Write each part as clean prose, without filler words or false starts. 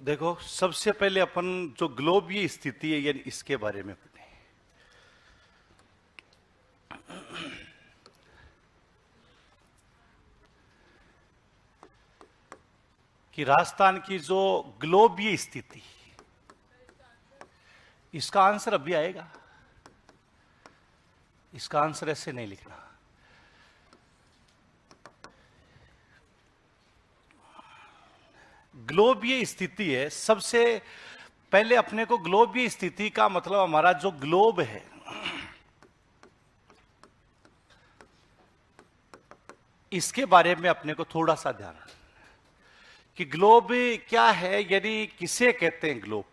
देखो, सबसे पहले अपन जो ग्लोबीय स्थिति है यानी इसके बारे में पढ़ें कि राजस्थान की जो ग्लोबीय स्थिति, इसका आंसर अभी आएगा। इसका आंसर ऐसे नहीं लिखना। ग्लोबीय स्थिति है, सबसे पहले अपने को ग्लोबीय स्थिति का मतलब हमारा जो ग्लोब है, इसके बारे में अपने को थोड़ा सा ध्यान रखना कि ग्लोब क्या है, यानी किसे कहते हैं ग्लोब।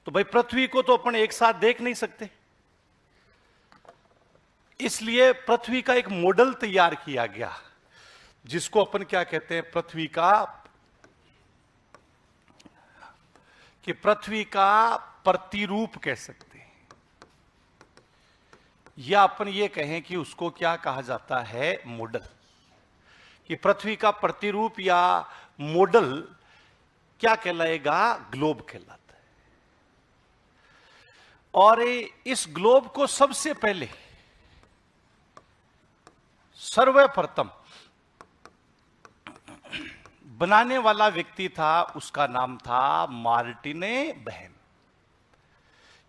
तो भाई पृथ्वी को तो अपन एक साथ देख नहीं सकते, इसलिए पृथ्वी का एक मॉडल तैयार किया गया जिसको अपन क्या कहते हैं, पृथ्वी का प्रतिरूप कह सकते हैं, या अपन ये कहें कि उसको क्या कहा जाता है, मॉडल। कि पृथ्वी का प्रतिरूप या मॉडल क्या कहलाएगा, ग्लोब कहलाता है। और इस ग्लोब को सबसे पहले सर्वप्रथम बनाने वाला व्यक्ति था, उसका नाम था मार्टिन बहम।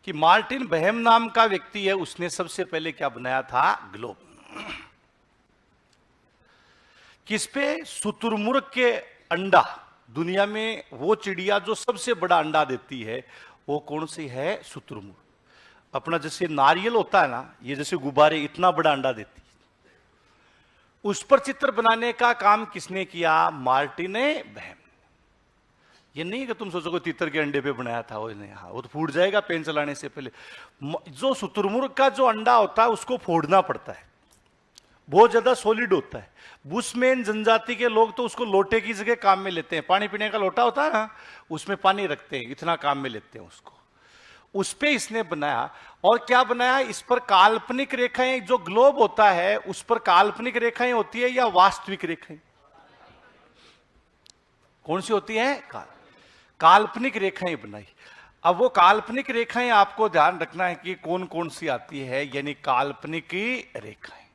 कि मार्टिन बहम नाम का व्यक्ति है, उसने सबसे पहले क्या बनाया था, ग्लोब। किस पे, शुतुरमुर्ग के अंडा। दुनिया में वो चिड़िया जो सबसे बड़ा अंडा देती है वो कौन सी है, शुतुरमुर्ग। अपना जैसे नारियल होता है ना, ये जैसे गुब्बारे इतना बड़ा अंडा देती है, उस पर चित्र बनाने का काम किसने किया, मार्टिन बहम। ये नहीं कि तुम सोचोगे तीतर के अंडे पे बनाया था, वो नहीं। हाँ, वो तो फूट जाएगा पेन चलाने से पहले। जो शुतुरमुर्ग का जो अंडा होता है उसको फोड़ना पड़ता है, बहुत ज्यादा सॉलिड होता है। बुशमैन जनजाति के लोग तो उसको लोटे की जगह काम में लेते हैं। पानी पीने का लोटा होता है ना, उसमें पानी रखते हैं, इतना काम में लेते हैं उसको। उस पे इसने बनाया। और क्या बनाया, इस पर काल्पनिक रेखाएं, जो ग्लोब होता है उस पर काल्पनिक रेखाएं होती है या वास्तविक रेखाएं, कौन सी होती है, काल्पनिक रेखाएं बनाई। अब वो काल्पनिक रेखाएं आपको ध्यान रखना है कि कौन कौन सी आती है, यानी काल्पनिक रेखाएं।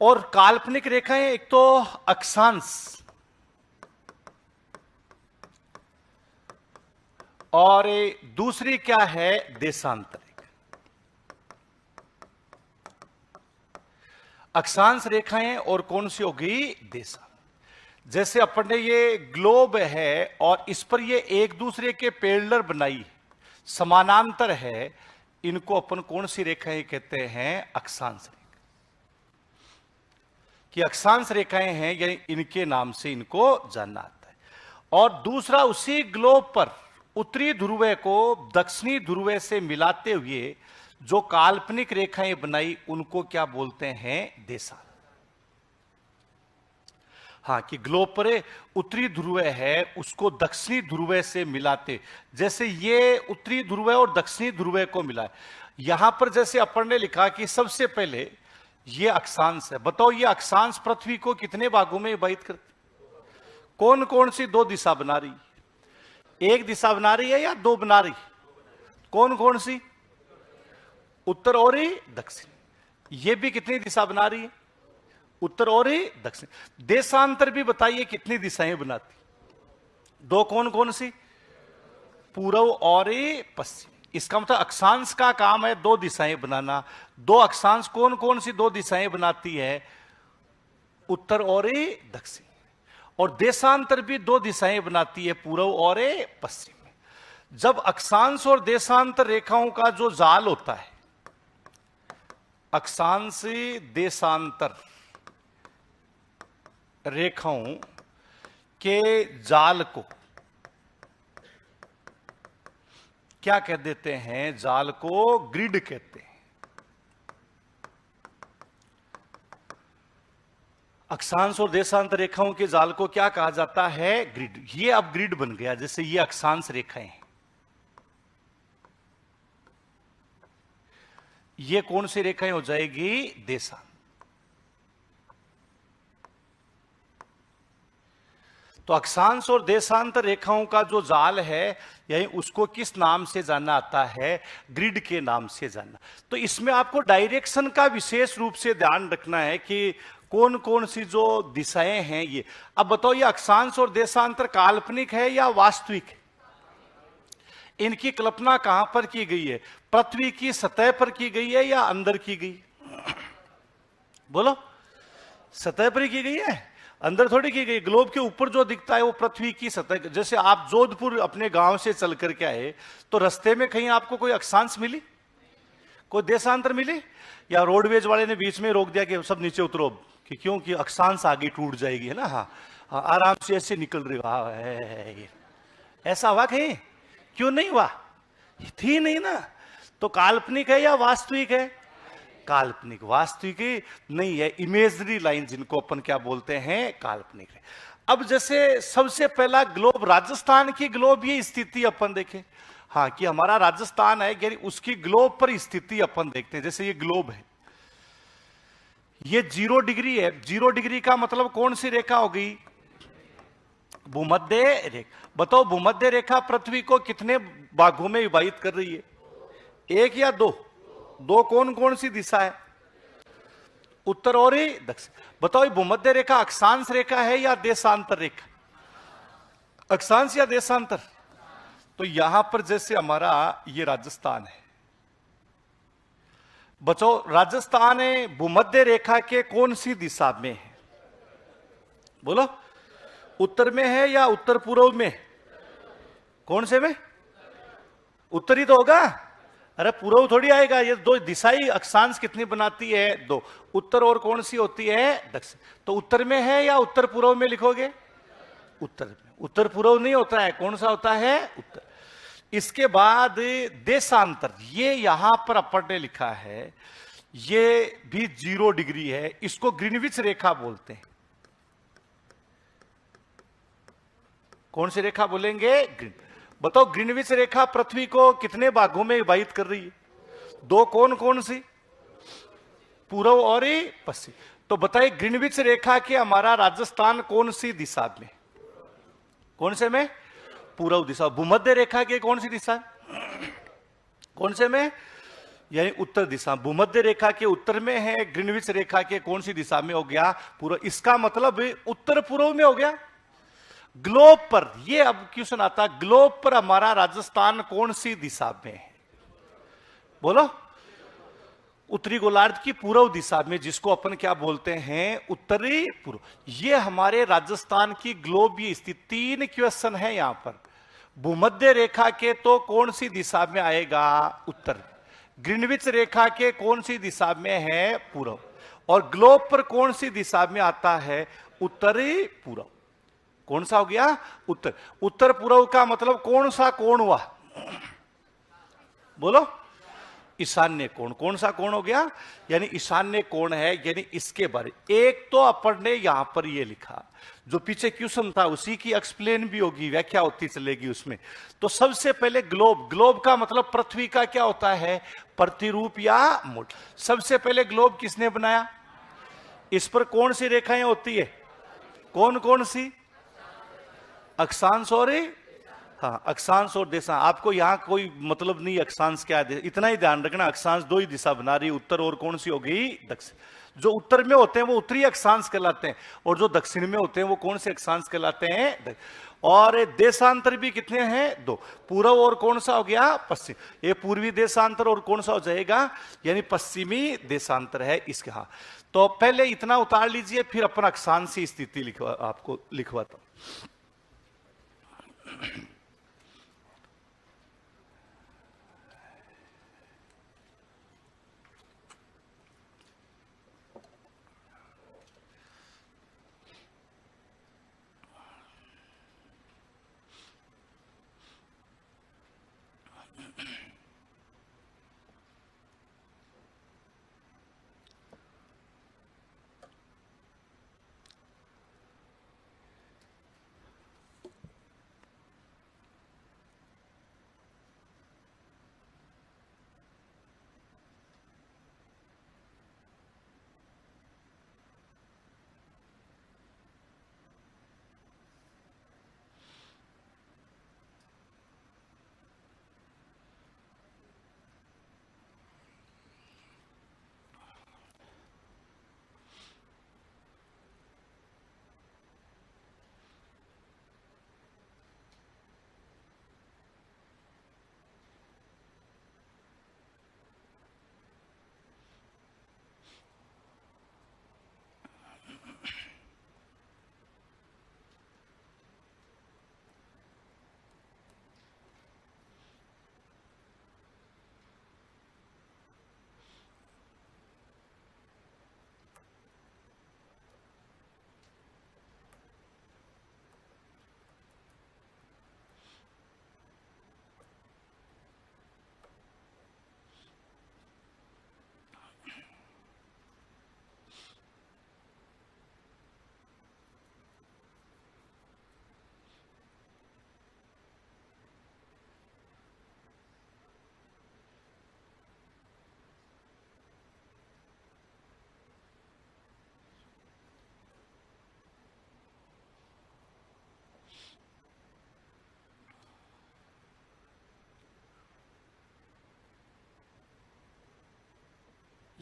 और काल्पनिक रेखाएं एक तो अक्षांश और दूसरी क्या है, देशांतर। अक्षांश रेखाएं और कौन सी होगी, देशांतर। जैसे अपन ने ये ग्लोब है और इस पर ये एक दूसरे के पैरेलल बनाई, समानांतर है, इनको अपन कौन सी रेखाएं कहते हैं, अक्षांश रेखा। कि अक्षांश रेखाएं हैं, यानी इनके नाम से इनको जानना आता है। और दूसरा, उसी ग्लोब पर उत्तरी ध्रुव को दक्षिणी ध्रुव से मिलाते हुए जो काल्पनिक रेखाएं बनाई, उनको क्या बोलते हैं, देशांतर। हाँ, कि ग्लोब पर उत्तरी ध्रुव है, उसको दक्षिणी ध्रुव से मिलाते, जैसे ये उत्तरी ध्रुव और दक्षिणी ध्रुव को मिला। यहां पर जैसे अपन ने लिखा कि सबसे पहले ये अक्षांश है। बताओ, ये अक्षांश पृथ्वी को कितने भागों में विभाजित करते, कौन कौन सी दो दिशा बना रही, एक दिशा बना रही है या दो बना रही, कौन कौन सी, उत्तर और दक्षिण। ये भी कितनी दिशा बना रही है, उत्तर और दक्षिण। देशांतर भी बताइए कितनी दिशाएं बनाती, दो, कौन कौन सी, पूर्व और पश्चिम। इसका मतलब अक्षांश का काम है दो दिशाएं बनाना। दो अक्षांश कौन कौन सी दो दिशाएं बनाती है, उत्तर और दक्षिण। और देशांतर भी दो दिशाएं बनाती है, पूर्व और पश्चिम। जब अक्षांश और देशांतर रेखाओं का जो जाल होता है, अक्षांश देशांतर रेखाओं के जाल को क्या कह देते हैं, जाल को ग्रिड कहते हैं। अक्षांश और देशांतर रेखाओं के जाल को क्या कहा जाता है, ग्रिड। ये अब ग्रिड बन गया, जैसे ये अक्षांश रेखाएं, ये कौन सी रेखाएं हो जाएगी, देशांतर। तो अक्षांश और देशांतर रेखाओं का जो जाल है, यही उसको किस नाम से जाना आता है? ग्रिड के नाम से जाना। तो इसमें आपको डायरेक्शन का विशेष रूप से ध्यान रखना है कि कौन कौन सी जो दिशाएं हैं ये। अब बताओ, ये अक्षांश और देशांतर काल्पनिक है या वास्तविक है? इनकी कल्पना कहां पर की गई है? पृथ्वी की सतह पर की गई है या अंदर की गई? बोलो, सतह पर ही की गई है, अंदर थोड़ी की गई। ग्लोब के ऊपर जो दिखता है वो पृथ्वी की सतह। जैसे आप जोधपुर अपने गांव से चल करके आए, तो रास्ते में कहीं आपको कोई अक्षांश मिली, कोई देशांतर मिली? या रोडवेज वाले ने बीच में रोक दिया कि सब नीचे उतरो, कि क्योंकि अक्षांश आगे टूट जाएगी, है ना? हाँ, हाँ, आराम से ऐसे निकल रही। हाँ, है ऐसा हुआ कहीं? क्यों नहीं हुआ? थी नहीं ना। तो काल्पनिक है या वास्तविक है? काल्पनिक। वास्तविक नहीं है, इमेजरी लाइन जिनको अपन क्या बोलते हैं, काल्पनिक है। अब जैसे सबसे पहला ग्लोब, राजस्थान की ग्लोब ये स्थिति अपन देखें, हाँ, कि हमारा राजस्थान है, यानी उसकी ग्लोब पर स्थिति अपन देखते हैं। जैसे ये ग्लोब है, ये 0 डिग्री है। 0 डिग्री का मतलब कौन सी रेखा हो गई? भूमध्य रेखा। बताओ, भूमध्य रेखा पृथ्वी को कितने भागों में विभाजित कर रही है? 1 या 2? 2 कौन कौन सी दिशा है? उत्तर और दक्षिण। बताओ, भूमध्य रेखा अक्षांश रेखा है या देशांतर रेखा? अक्षांश या देशांतर? तो यहां पर जैसे हमारा ये राजस्थान है, बचो, राजस्थान भूमध्य रेखा के कौन सी दिशा में है? बोलो, उत्तर में है या उत्तर पूर्व में? कौन से में? उत्तरी तो होगा। अरे पूर्व थोड़ी आएगा। ये 2 दिशाई अक्षांश कितनी बनाती है? 2। उत्तर और कौन सी होती है? दक्षिण। तो उत्तर में है या उत्तर पूर्व में लिखोगे? उत्तर में। उत्तर पूर्व नहीं होता है, कौन सा होता है? उत्तर। इसके बाद देशांतर, ये यहां पर अपन ने लिखा है, ये भी 0 डिग्री है। इसको ग्रीनविच रेखा बोलते हैं। कौन सी रेखा बोलेंगे? ग्रीन। बताओ, ग्रीनविच रेखा पृथ्वी को कितने भागों में विभाजित कर रही है? 2 कौन कौन सी? पूर्व और पश्चिम। तो बताइए, ग्रीनविच रेखा के हमारा राजस्थान कौन सी दिशा में? कौन से में? पूर्व दिशा। भूमध्य रेखा के कौन सी दिशा? कौन से में? यानी उत्तर दिशा। भूमध्य रेखा के उत्तर में है, ग्रीनविच रेखा के कौन सी दिशा में हो गया? पूर्व। इसका मतलब उत्तर पूर्व में हो गया। ग्लोब पर, ये अब क्वेश्चन आता है, ग्लोब पर हमारा राजस्थान कौन सी दिशा में है? बोलो, उत्तरी गोलार्ध की पूर्व दिशा में, जिसको अपन क्या बोलते हैं? उत्तरी पूर्व। ये हमारे राजस्थान की ग्लोब की स्थिति। 3 क्वेश्चन है यहां पर। भूमध्य रेखा के तो कौन सी दिशा में आएगा? उत्तर। ग्रीनविच रेखा के कौन सी दिशा में है? पूर्व। और ग्लोब पर कौन सी दिशा में आता है? उत्तरी पूर्व। कौन सा हो गया? उत्तर। उत्तर पूर्व का मतलब कौन सा कोण हुआ? बोलो, ईशान्य कोण। कौन सा कोण हो गया? यानी ईशान्य कोण है। यानी इसके बारे एक तो अपन ने यहां पर ये लिखा, जो पीछे क्वेश्चन था उसी की एक्सप्लेन भी होगी, व्याख्या होती चलेगी उसमें। तो सबसे पहले ग्लोब। ग्लोब का मतलब पृथ्वी का क्या होता है? प्रतिरूप या मुठ। सबसे पहले ग्लोब किसने बनाया? इस पर कौन सी रेखाएं होती है? कौन कौन सी? अक्षांश और हाँ, अक्षांश और देशांश। आपको यहां कोई मतलब नहीं अक्षांश क्या है, इतना ही ध्यान रखना। अक्षांश 2 ही दिशा बना रही, उत्तर और कौन सी होगी? दक्षिण। जो उत्तर में होते हैं वो उत्तरी अक्षांश कहलाते हैं, और जो दक्षिण में होते हैं वो कौन से अक्षांश कहलाते हैं? और देशांतर भी कितने हैं? 2। पूर्व और कौन सा हो गया? पश्चिम। ये पूर्वी देशांतर और कौन सा हो जाएगा? यानी पश्चिमी देशांतर है इसके। हाँ, तो पहले इतना उतार लीजिए, फिर अपन अक्षांश की स्थिति आपको लिखवाता हूं।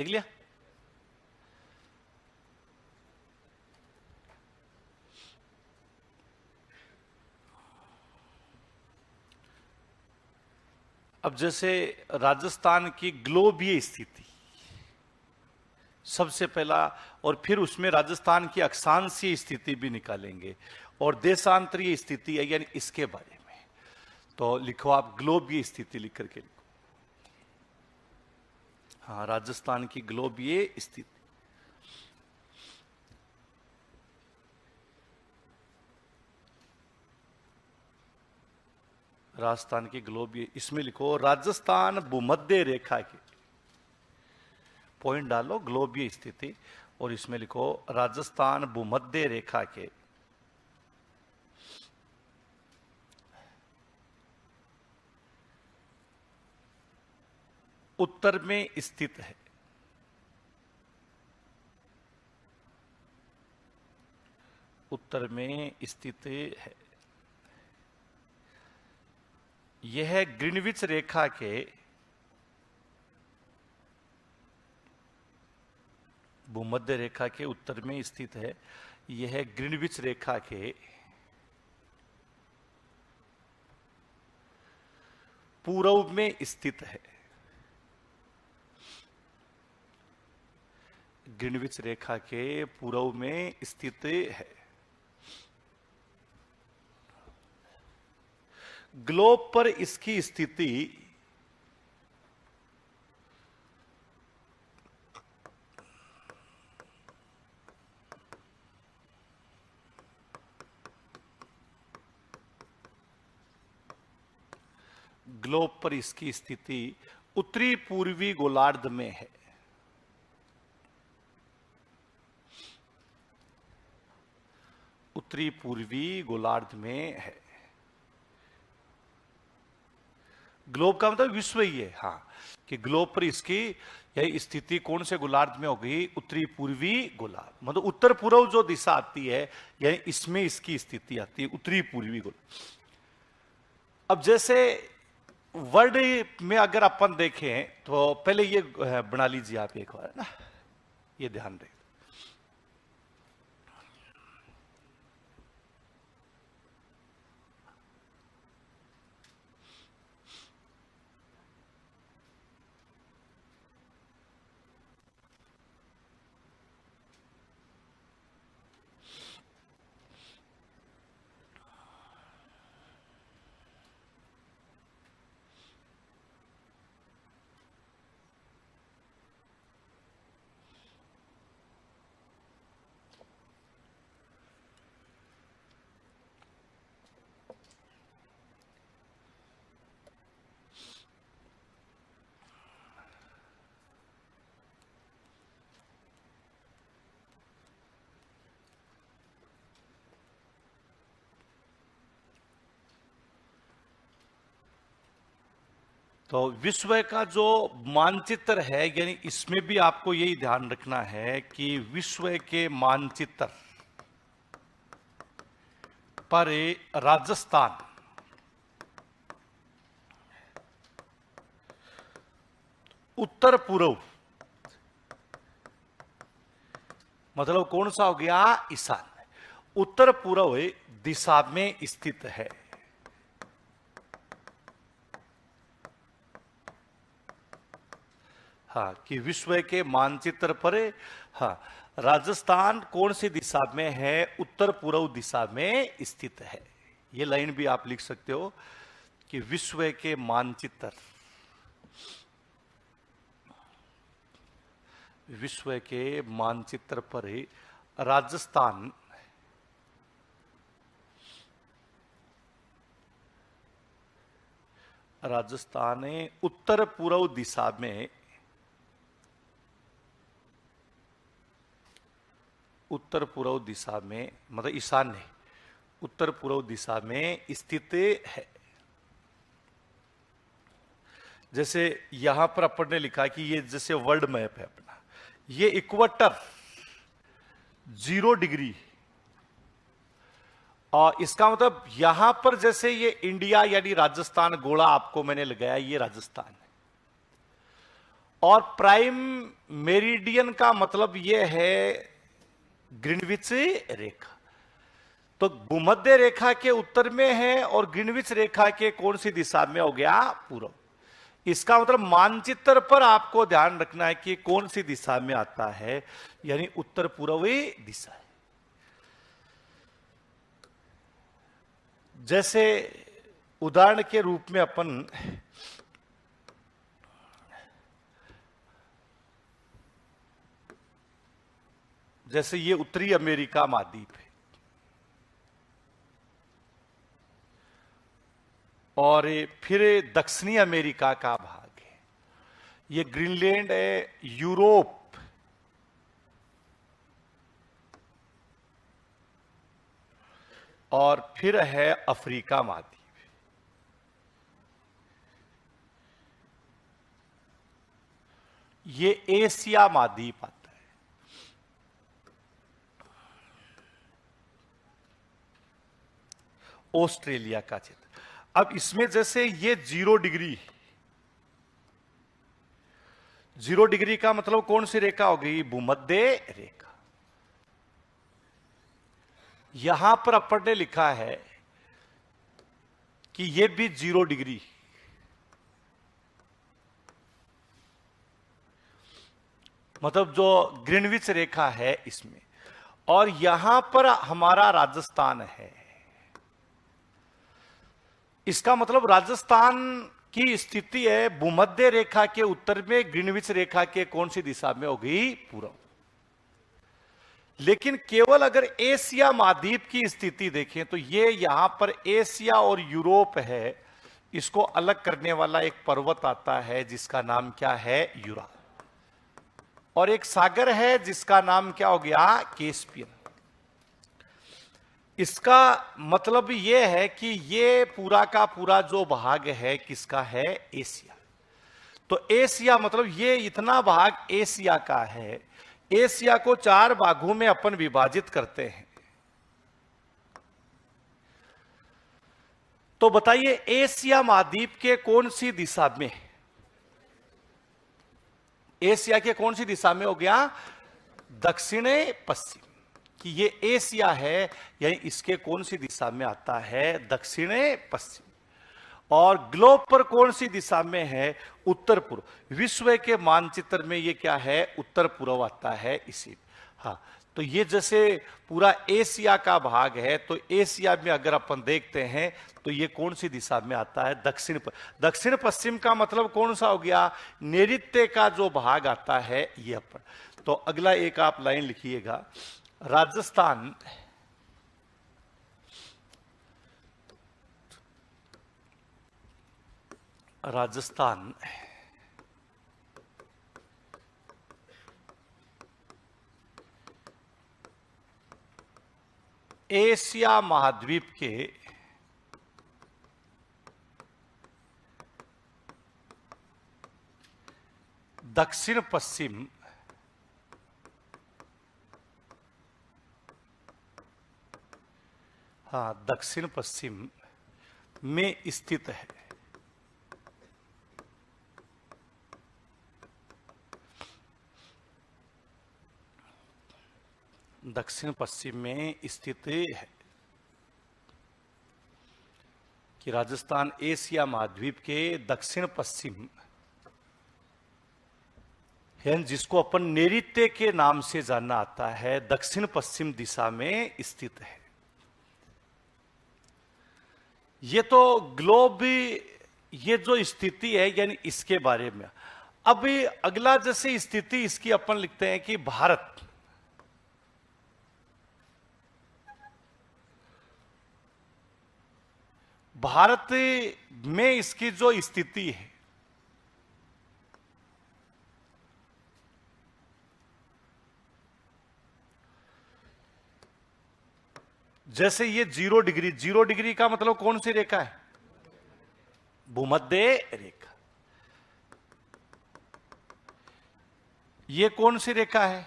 लिख लिया? अब जैसे राजस्थान की ग्लोबीय स्थिति सबसे पहला, और फिर उसमें राजस्थान की अक्षांशीय स्थिति भी निकालेंगे और देशांतरीय स्थिति है यानी इसके बारे में। तो लिखो आप ग्लोबीय स्थिति लिख करके लिखो। हाँ, राजस्थान की ग्लोबीय स्थिति। राजस्थान की ग्लोबीय, इसमें लिखो राजस्थान भूमध्य रेखा की, पॉइंट डालो ग्लोबीय स्थिति, और इसमें लिखो राजस्थान भूमध्य रेखा के उत्तर में स्थित है। उत्तर में स्थित है। यह ग्रीनविच रेखा के भूमध्य रेखा के उत्तर में स्थित है। यह ग्रीनविच रेखा के पूर्व में स्थित है। ग्रीनविच रेखा के पूर्व में स्थित है। ग्लोब पर इसकी स्थिति ग्लोब पर इसकी स्थिति उत्तरी पूर्वी गोलार्ध में है। उत्तरी पूर्वी गोलार्ध में है। ग्लोब का मतलब विश्व ही है। हाँ, कि ग्लोब पर इसकी यह स्थिति कौन से गोलार्ध में होगी? उत्तरी पूर्वी गोलार्ध, मतलब उत्तर पूर्व जो दिशा आती है यानी इसमें इसकी स्थिति आती है उत्तरी पूर्वी गोलार्ध। अब जैसे वर्ड में अगर अपन देखें तो पहले ये बना लीजिए आप एक बार ना, ये ध्यान रखें। तो विश्व का जो मानचित्र है यानी इसमें भी आपको यही ध्यान रखना है कि विश्व के मानचित्र पर राजस्थान उत्तर पूर्व, मतलब कौन सा हो गया? ईशान, उत्तर पूर्व दिशा में स्थित है। हाँ, कि विश्व के मानचित्र पर हाँ राजस्थान कौन सी दिशा में है? उत्तर पूर्व दिशा में स्थित है। ये लाइन भी आप लिख सकते हो कि विश्व के मानचित्र, विश्व के मानचित्र पर राजस्थान उत्तर पूर्व दिशा में, उत्तर पूर्व दिशा में मतलब ईशान्य उत्तर पूर्व दिशा में स्थित है। जैसे यहां पर अपन ने लिखा कि ये जैसे वर्ल्ड मैप है अपना, ये इक्वेटर 0 डिग्री, और इसका मतलब यहां पर जैसे ये इंडिया यानी राजस्थान गोला आपको मैंने लगाया, ये राजस्थान है, और प्राइम मेरिडियन का मतलब यह है ग्रीनविच रेखा। तो भूमध्य रेखा के उत्तर में है और ग्रीनविच रेखा के कौन सी दिशा में हो गया? पूर्व। इसका मतलब मानचित्र पर आपको ध्यान रखना है कि कौन सी दिशा में आता है, यानी उत्तर पूर्वी दिशा है। जैसे उदाहरण के रूप में अपन जैसे ये उत्तरी अमेरिका महाद्वीप है और फिर दक्षिणी अमेरिका का भाग है, ये ग्रीनलैंड है, यूरोप, और फिर है अफ्रीका महाद्वीप। ये एशिया महाद्वीप आता है। ऑस्ट्रेलिया का क्षेत्र। अब इसमें जैसे ये 0 डिग्री, 0 डिग्री का मतलब कौन सी रेखा होगी? भूमध्य रेखा। यहां पर अपन ने लिखा है कि ये भी 0 डिग्री, मतलब जो ग्रीनविच रेखा है इसमें, और यहां पर हमारा राजस्थान है। इसका मतलब राजस्थान की स्थिति है भूमध्य रेखा के उत्तर में, ग्रीनविच रेखा के कौन सी दिशा में होगी? पूर्व। लेकिन केवल अगर एशिया महाद्वीप की स्थिति देखें तो ये यहां पर एशिया और यूरोप है, इसको अलग करने वाला एक पर्वत आता है जिसका नाम क्या है? यूराल। और एक सागर है जिसका नाम क्या हो गया? कैस्पियन। इसका मतलब यह है कि ये पूरा का पूरा जो भाग है किसका है? एशिया। तो एशिया मतलब ये इतना भाग एशिया का है। एशिया को 4 भागों में अपन विभाजित करते हैं। तो बताइए एशिया महाद्वीप के कौन सी दिशा में? एशिया के कौन सी दिशा में हो गया? दक्षिण पश्चिम। कि ये एशिया है, यानी इसके कौन सी दिशा में आता है? दक्षिण पश्चिम। और ग्लोब पर कौन सी दिशा में है? उत्तर पूर्व। विश्व के मानचित्र में ये क्या है? उत्तर पूर्व आता है इसी। हाँ, तो ये जैसे पूरा एशिया का भाग है, तो एशिया में अगर अपन देखते हैं तो ये कौन सी दिशा में आता है? दक्षिण पर। दक्षिण पश्चिम का मतलब कौन सा हो गया? नैऋत्य का जो भाग आता है ये अपन। तो अगला एक आप लाइन लिखिएगा, राजस्थान राजस्थान एशिया महाद्वीप के दक्षिण पश्चिम दक्षिण पश्चिम में स्थित है। दक्षिण पश्चिम में स्थित है कि राजस्थान एशिया महाद्वीप के दक्षिण पश्चिम है, जिसको अपन नैऋत्य के नाम से जानना आता है, दक्षिण पश्चिम दिशा में स्थित है। ये तो ग्लोब, ये जो स्थिति है यानी इसके बारे में। अब अगला जैसे स्थिति इसकी अपन लिखते हैं कि भारत, भारत में इसकी जो स्थिति है, जैसे ये 0 डिग्री, 0 डिग्री का मतलब कौन सी रेखा है? भूमध्य रेखा। ये कौन सी रेखा है?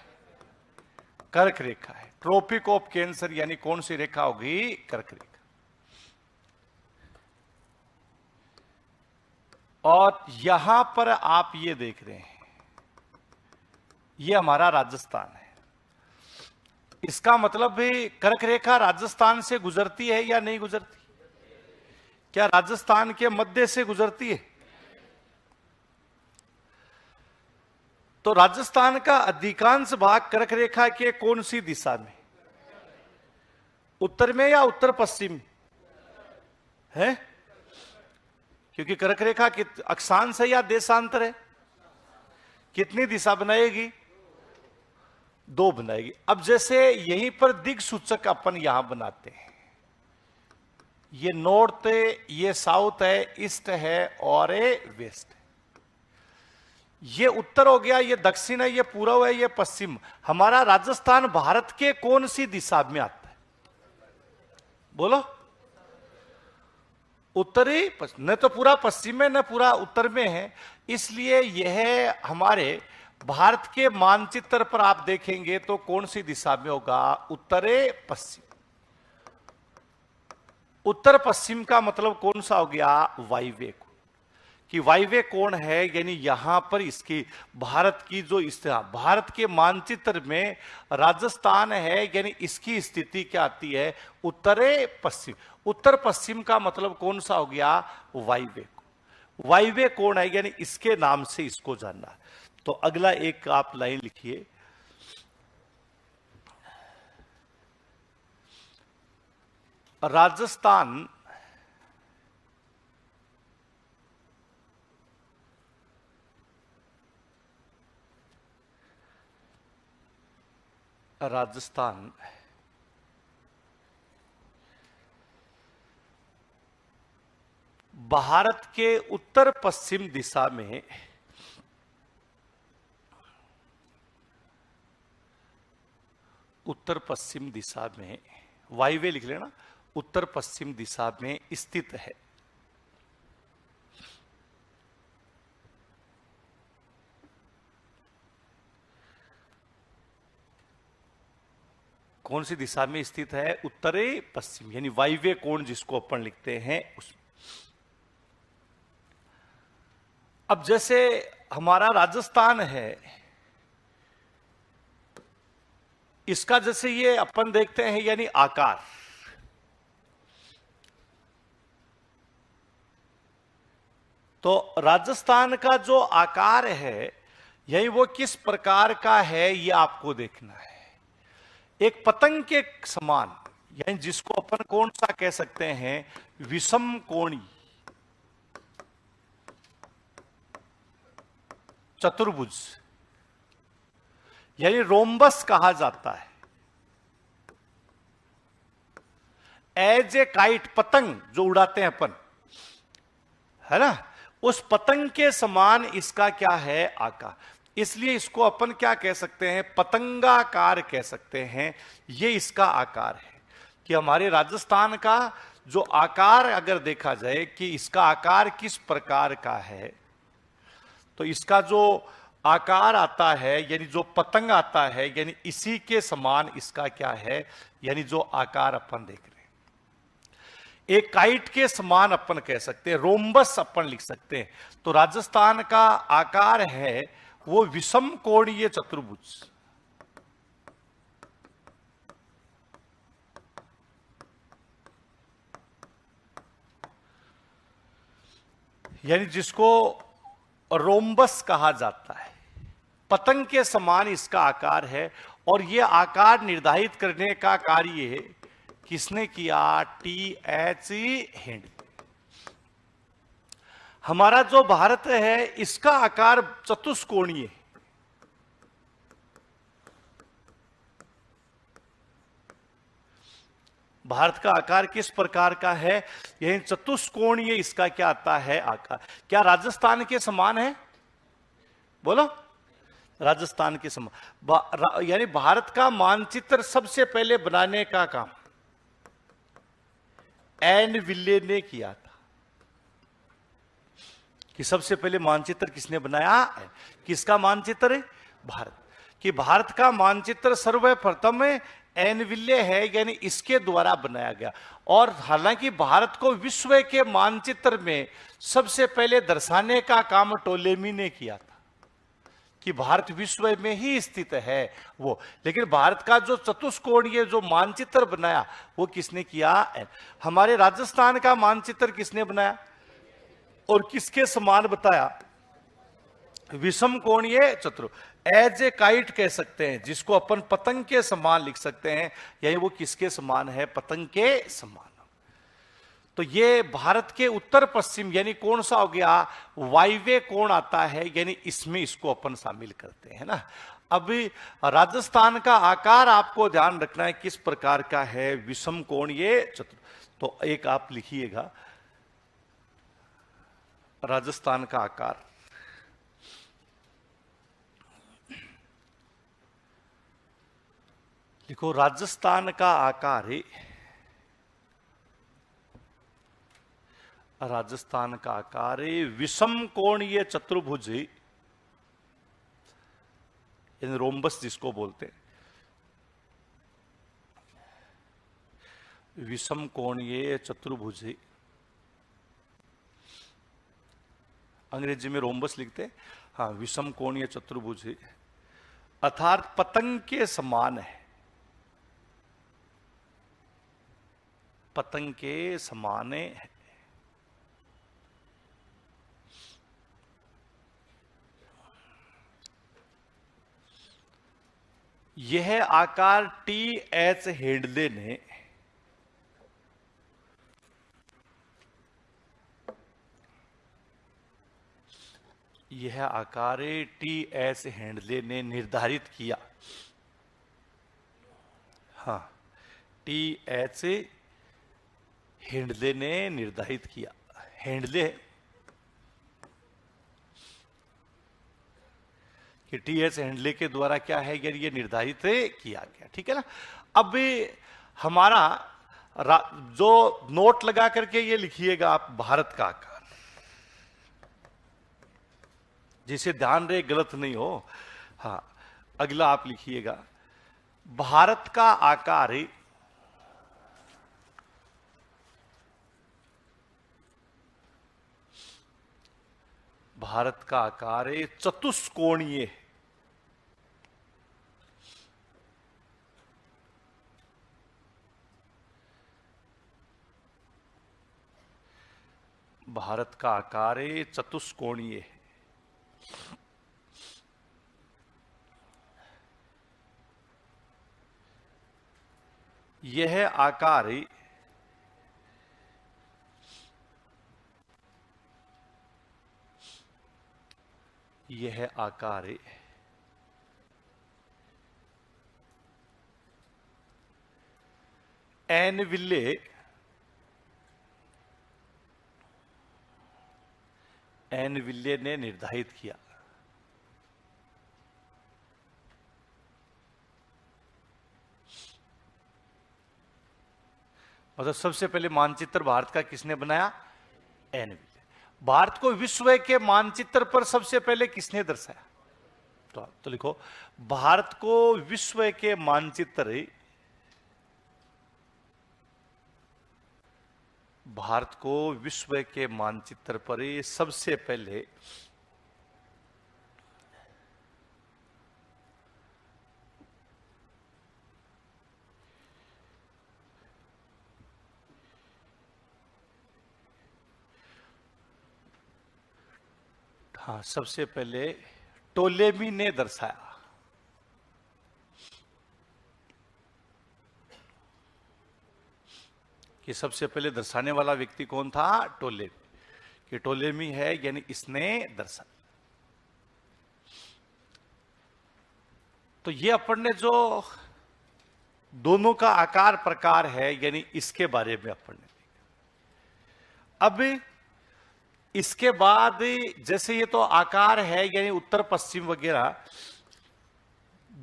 कर्क रेखा है। ट्रॉपिक ऑफ कैंसर, यानी कौन सी रेखा होगी? कर्क रेखा। और यहां पर आप ये देख रहे हैं ये हमारा राजस्थान है। इसका मतलब भी कर्क रेखा राजस्थान से गुजरती है या नहीं गुजरती? क्या राजस्थान के मध्य से गुजरती है? तो राजस्थान का अधिकांश भाग कर्क रेखा के कौन सी दिशा में? उत्तर में या उत्तर पश्चिम है? क्योंकि कर्क रेखा अक्षांश है या देशांतर है? कितनी दिशा बनाएगी? 2 बनाएगी। अब जैसे यहीं पर दिक्सूचक अपन यहां बनाते हैं, ये नॉर्थ है, ये साउथ है, ईस्ट है और ये वेस्ट है। ये उत्तर हो गया, ये दक्षिण है, ये पूर्व है, ये पश्चिम। हमारा राजस्थान भारत के कौन सी दिशा में आता है? बोलो। उत्तरी, न तो पूरा पश्चिम में न पूरा उत्तर में है। इसलिए यह हमारे भारत के मानचित्र पर आप देखेंगे तो कौन सी दिशा में होगा? उत्तरे पश्चिम। उत्तर पश्चिम का मतलब कौन सा हो गया? वायव्य कोण। कि वायव्य कोण है, यानी यहां पर इसकी भारत की जो स्थिति, भारत के मानचित्र में राजस्थान है, यानी इसकी स्थिति क्या आती है? उत्तरे पश्चिम। उत्तर पश्चिम का मतलब कौन सा हो गया? वायव्य कोण। वायव्य कोण है, यानी इसके नाम से इसको जानना। तो अगला एक आप लाइन लिखिए, राजस्थान भारत के उत्तर पश्चिम दिशा में वायव्य लिख लेना, उत्तर पश्चिम दिशा में स्थित है। कौन सी दिशा में स्थित है? उत्तरी पश्चिम, यानी वायव्य कोण जिसको अपन लिखते हैं उसमें। अब जैसे हमारा राजस्थान है, इसका जैसे ये अपन देखते हैं, यानी आकार, तो राजस्थान का जो आकार है, यही वो किस प्रकार का है ये आपको देखना है। एक पतंग के समान, यानी जिसको अपन कौन सा कह सकते हैं? विषम कोणी चतुर्भुज, यानी रोम्बस कहा जाता है। एज ए काइट, पतंग जो उड़ाते हैं अपन, है ना, उस पतंग के समान इसका क्या है? आकार। इसलिए इसको अपन क्या कह सकते हैं? पतंगाकार कह सकते हैं। ये इसका आकार है कि हमारे राजस्थान का जो आकार अगर देखा जाए कि इसका आकार किस प्रकार का है, तो इसका जो आकार आता है, यानी जो पतंग आता है, यानी इसी के समान इसका क्या है? यानी जो आकार अपन देख रहे हैं, एक काइट के समान अपन कह सकते हैं, रोम्बस अपन लिख सकते हैं। तो राजस्थान का आकार है वो विषम कोणीय चतुर्भुज। यानी जिसको रोम्बस कहा जाता है, पतंग के समान इसका आकार है। और यह आकार निर्धारित करने का कार्य किसने किया? T.H. हेनरी। हमारा जो भारत है, इसका आकार चतुष्कोणीय है। भारत का आकार किस प्रकार का है? यह चतुष्कोणीय इसका क्या आता है? आकार। क्या राजस्थान के समान है? बोलो। राजस्थान के समान, यानी भारत का मानचित्र सबसे पहले बनाने का काम एन विले ने किया था। कि सबसे पहले मानचित्र किसने बनाया? किसका मानचित्र? भारत। कि भारत का मानचित्र सर्वप्रथम एन विले है, यानी इसके द्वारा बनाया गया। और हालांकि भारत को विश्व के मानचित्र में सबसे पहले दर्शाने का काम टोलेमी ने किया था। कि भारत विश्व में ही स्थित है वो। लेकिन भारत का जो चतुष्कोणीय जो मानचित्र बनाया वो किसने किया? हमारे राजस्थान का मानचित्र किसने बनाया और किसके समान बताया? विषम कोणीय चतुर, एज ए काइट कह सकते हैं, जिसको अपन पतंग के समान लिख सकते हैं, यानी वो किसके समान है? पतंग के समान। तो ये भारत के उत्तर पश्चिम यानी कौन सा हो गया? वायव्य कोण आता है, यानी इसमें इसको अपन शामिल करते हैं ना। अभी राजस्थान का आकार आपको ध्यान रखना है किस प्रकार का है, विषम कोणीय चतुर। तो एक आप लिखिएगा राजस्थान का आकार। देखो राजस्थान का आकार है, राजस्थान का आकार है विषम कोणीय चतुर्भुज, यानी रोम्बस जिसको बोलते हैं, विषम कोणीय चतुर्भुज। अंग्रेजी में रोम्बस लिखते हैं, हाँ विषम कोणीय चतुर्भुज, अर्थात पतंग के समान है, पतंग के समान है। यह आकार टी एच हेडले ने यह आकार टी एच हेडले ने निर्धारित किया। हाँ, टी एच हेडले ने निर्धारित किया। हेडले कि टी एच हेडले के द्वारा क्या है, ये निर्धारित किया गया। ठीक है ना। अब हमारा जो नोट लगा करके ये लिखिएगा आप, भारत का आकार, जिसे ध्यान रहे गलत नहीं हो। हाँ, अगला आप लिखिएगा भारत का आकार भारत का आकार चतुष्कोणीय। भारत का आकार चतुष्कोणीय। यह आकार एनविले ने निर्धारित किया। मतलब सबसे पहले मानचित्र भारत का किसने बनाया? एनविले। भारत को विश्व के मानचित्र पर सबसे पहले किसने दर्शाया? तो लिखो भारत को विश्व के मानचित्र, भारत को विश्व के मानचित्र पर सबसे पहले हाँ, सबसे पहले टोलेमी ने दर्शाया। कि सबसे पहले दर्शाने वाला व्यक्ति कौन था? टोलेमी। कि टोलेमी है, यानी इसने दर्शाया। तो ये अपन ने जो दोनों का आकार प्रकार है, यानी इसके बारे में अपन ने देखा। अब इसके बाद जैसे ये तो आकार है, यानी उत्तर पश्चिम वगैरह,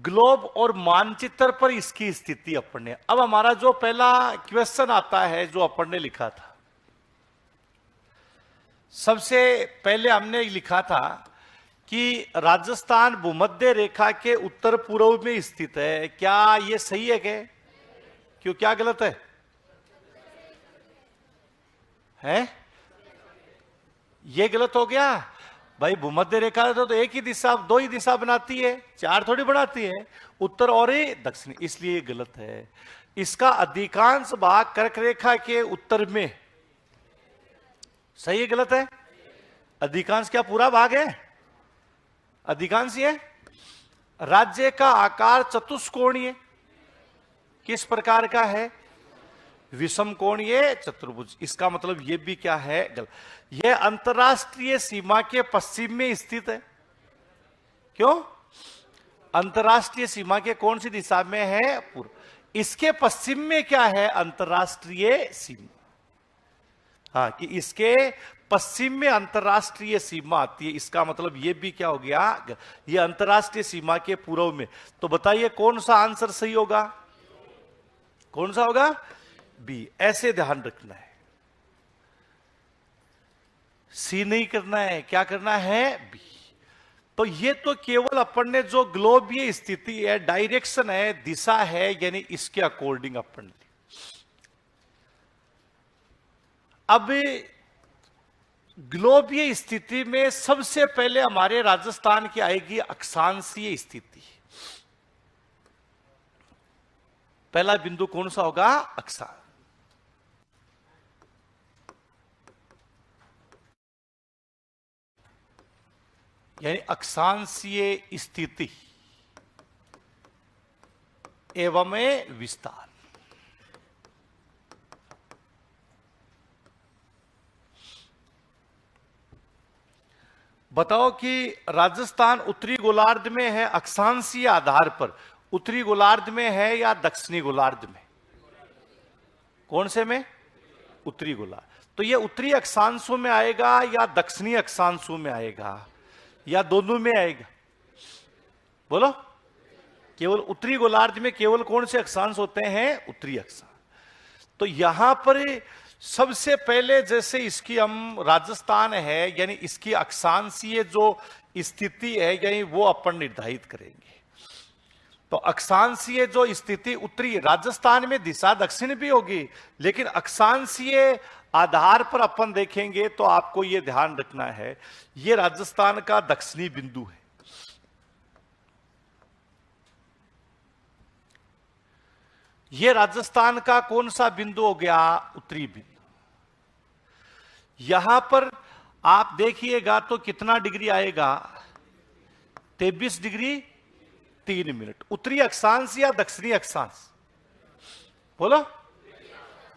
ग्लोब और मानचित्र पर इसकी स्थिति अपन ने। अब हमारा जो पहला क्वेश्चन आता है जो अपन ने लिखा था, सबसे पहले हमने लिखा था कि राजस्थान भूमध्य रेखा के उत्तर पूर्व में स्थित है। क्या ये सही है? क्यों, क्या गलत है? ये गलत हो गया। भाई भूमध्य रेखा तो एक ही दिशा, दो ही दिशा बनाती है, चार थोड़ी बनाती है, उत्तर और दक्षिण, इसलिए ये गलत है। इसका अधिकांश भाग कर्क रेखा के उत्तर में, सही है गलत है? अधिकांश क्या पूरा भाग है? अधिकांश है। राज्य का आकार चतुष्कोणीय, किस प्रकार का है? विषम कोणीय चतुर्भुज। इसका मतलब यह भी क्या है? गलत। यह अंतरराष्ट्रीय सीमा के पश्चिम में स्थित है। क्यों? अंतरराष्ट्रीय सीमा के कौन सी दिशा में है? पूर्व। इसके पश्चिम में क्या है? अंतरराष्ट्रीय सीमा। हाँ, कि इसके पश्चिम में अंतरराष्ट्रीय सीमा आती है, इसका मतलब यह भी क्या हो गया? यह अंतरराष्ट्रीय सीमा के पूर्व में। तो बताइए कौन सा आंसर सही होगा? कौन सा होगा? बी। ऐसे ध्यान रखना है, सी नहीं करना है, क्या करना है? बी। तो ये तो केवल अपन ने जो ग्लोबीय स्थिति है, डायरेक्शन है, दिशा है, यानी इसके अकॉर्डिंग अपन ने। अब ग्लोबीय स्थिति में सबसे पहले हमारे राजस्थान की आएगी अक्षांशीय स्थिति। पहला बिंदु कौन सा होगा? अक्षांश। यानी अक्षांशीय स्थिति एवं विस्तार। बताओ कि राजस्थान उत्तरी गोलार्ध में है अक्षांशीय आधार पर, उत्तरी गोलार्ध में है या दक्षिणी गोलार्ध में? कौन से में? उत्तरी गोलार्ध। तो ये उत्तरी अक्षांशों में आएगा या दक्षिणी अक्षांशों में आएगा या दोनों में आएगा? बोलो। केवल उत्तरी गोलार्ध में केवल कौन से अक्षांश होते हैं? उत्तरी अक्षांश। तो यहां पर सबसे पहले जैसे इसकी हम राजस्थान है, यानी इसकी अक्षांशीय जो स्थिति है, यानी वो अपन निर्धारित करेंगे। तो अक्षांशीय जो स्थिति उत्तरी, राजस्थान में दिशा दक्षिण भी होगी, लेकिन अक्षांशीय आधार पर अपन देखेंगे तो आपको यह ध्यान रखना है, यह राजस्थान का दक्षिणी बिंदु है। यह राजस्थान का कौन सा बिंदु हो गया? उत्तरी बिंदु। यहां पर आप देखिएगा तो कितना डिग्री आएगा? 23 डिग्री 3 मिनट। उत्तरी अक्षांश या दक्षिणी अक्षांश? बोलो।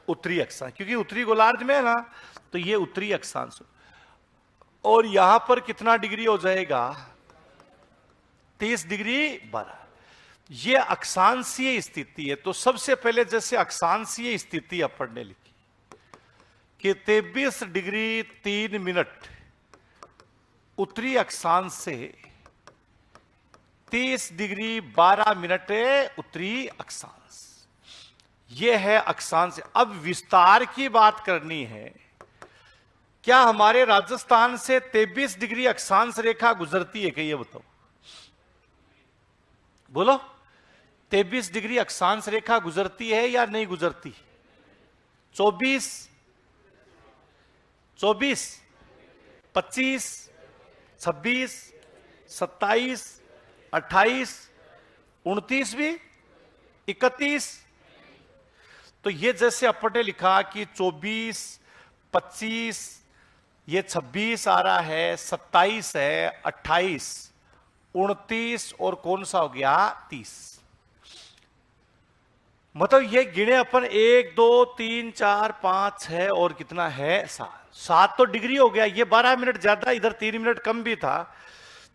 उत्तरी अक्षांश, क्योंकि उत्तरी गोलार्ध में है ना, तो ये उत्तरी अक्षांश। और यहां पर कितना डिग्री हो जाएगा? 30 डिग्री 12। ये अक्षांशीय स्थिति है। तो सबसे पहले जैसे अक्षांशीय स्थिति अपन ने लिखी कि 23 डिग्री 3 मिनट उत्तरी अक्षांश से 30 डिग्री 12 मिनट उत्तरी अक्षांश, यह है अक्षांश। अब विस्तार की बात करनी है। क्या हमारे राजस्थान से 23 डिग्री अक्षांश रेखा गुजरती है? क्या ये बताओ? बोलो। 23 डिग्री अक्षांश रेखा गुजरती है या नहीं गुजरती? 24, 25, 26, 27, 28, 29 भी, 31। तो ये जैसे अपन ने लिखा कि 24, 25, ये 26 आ रहा है, 27 है, 28, 29 और कौन सा हो गया? 30। मतलब ये गिने अपन 1, 2, 3, 4, 5, 6 और कितना है? 7। 7 तो डिग्री हो गया। ये 12 मिनट ज्यादा, इधर 3 मिनट कम भी था।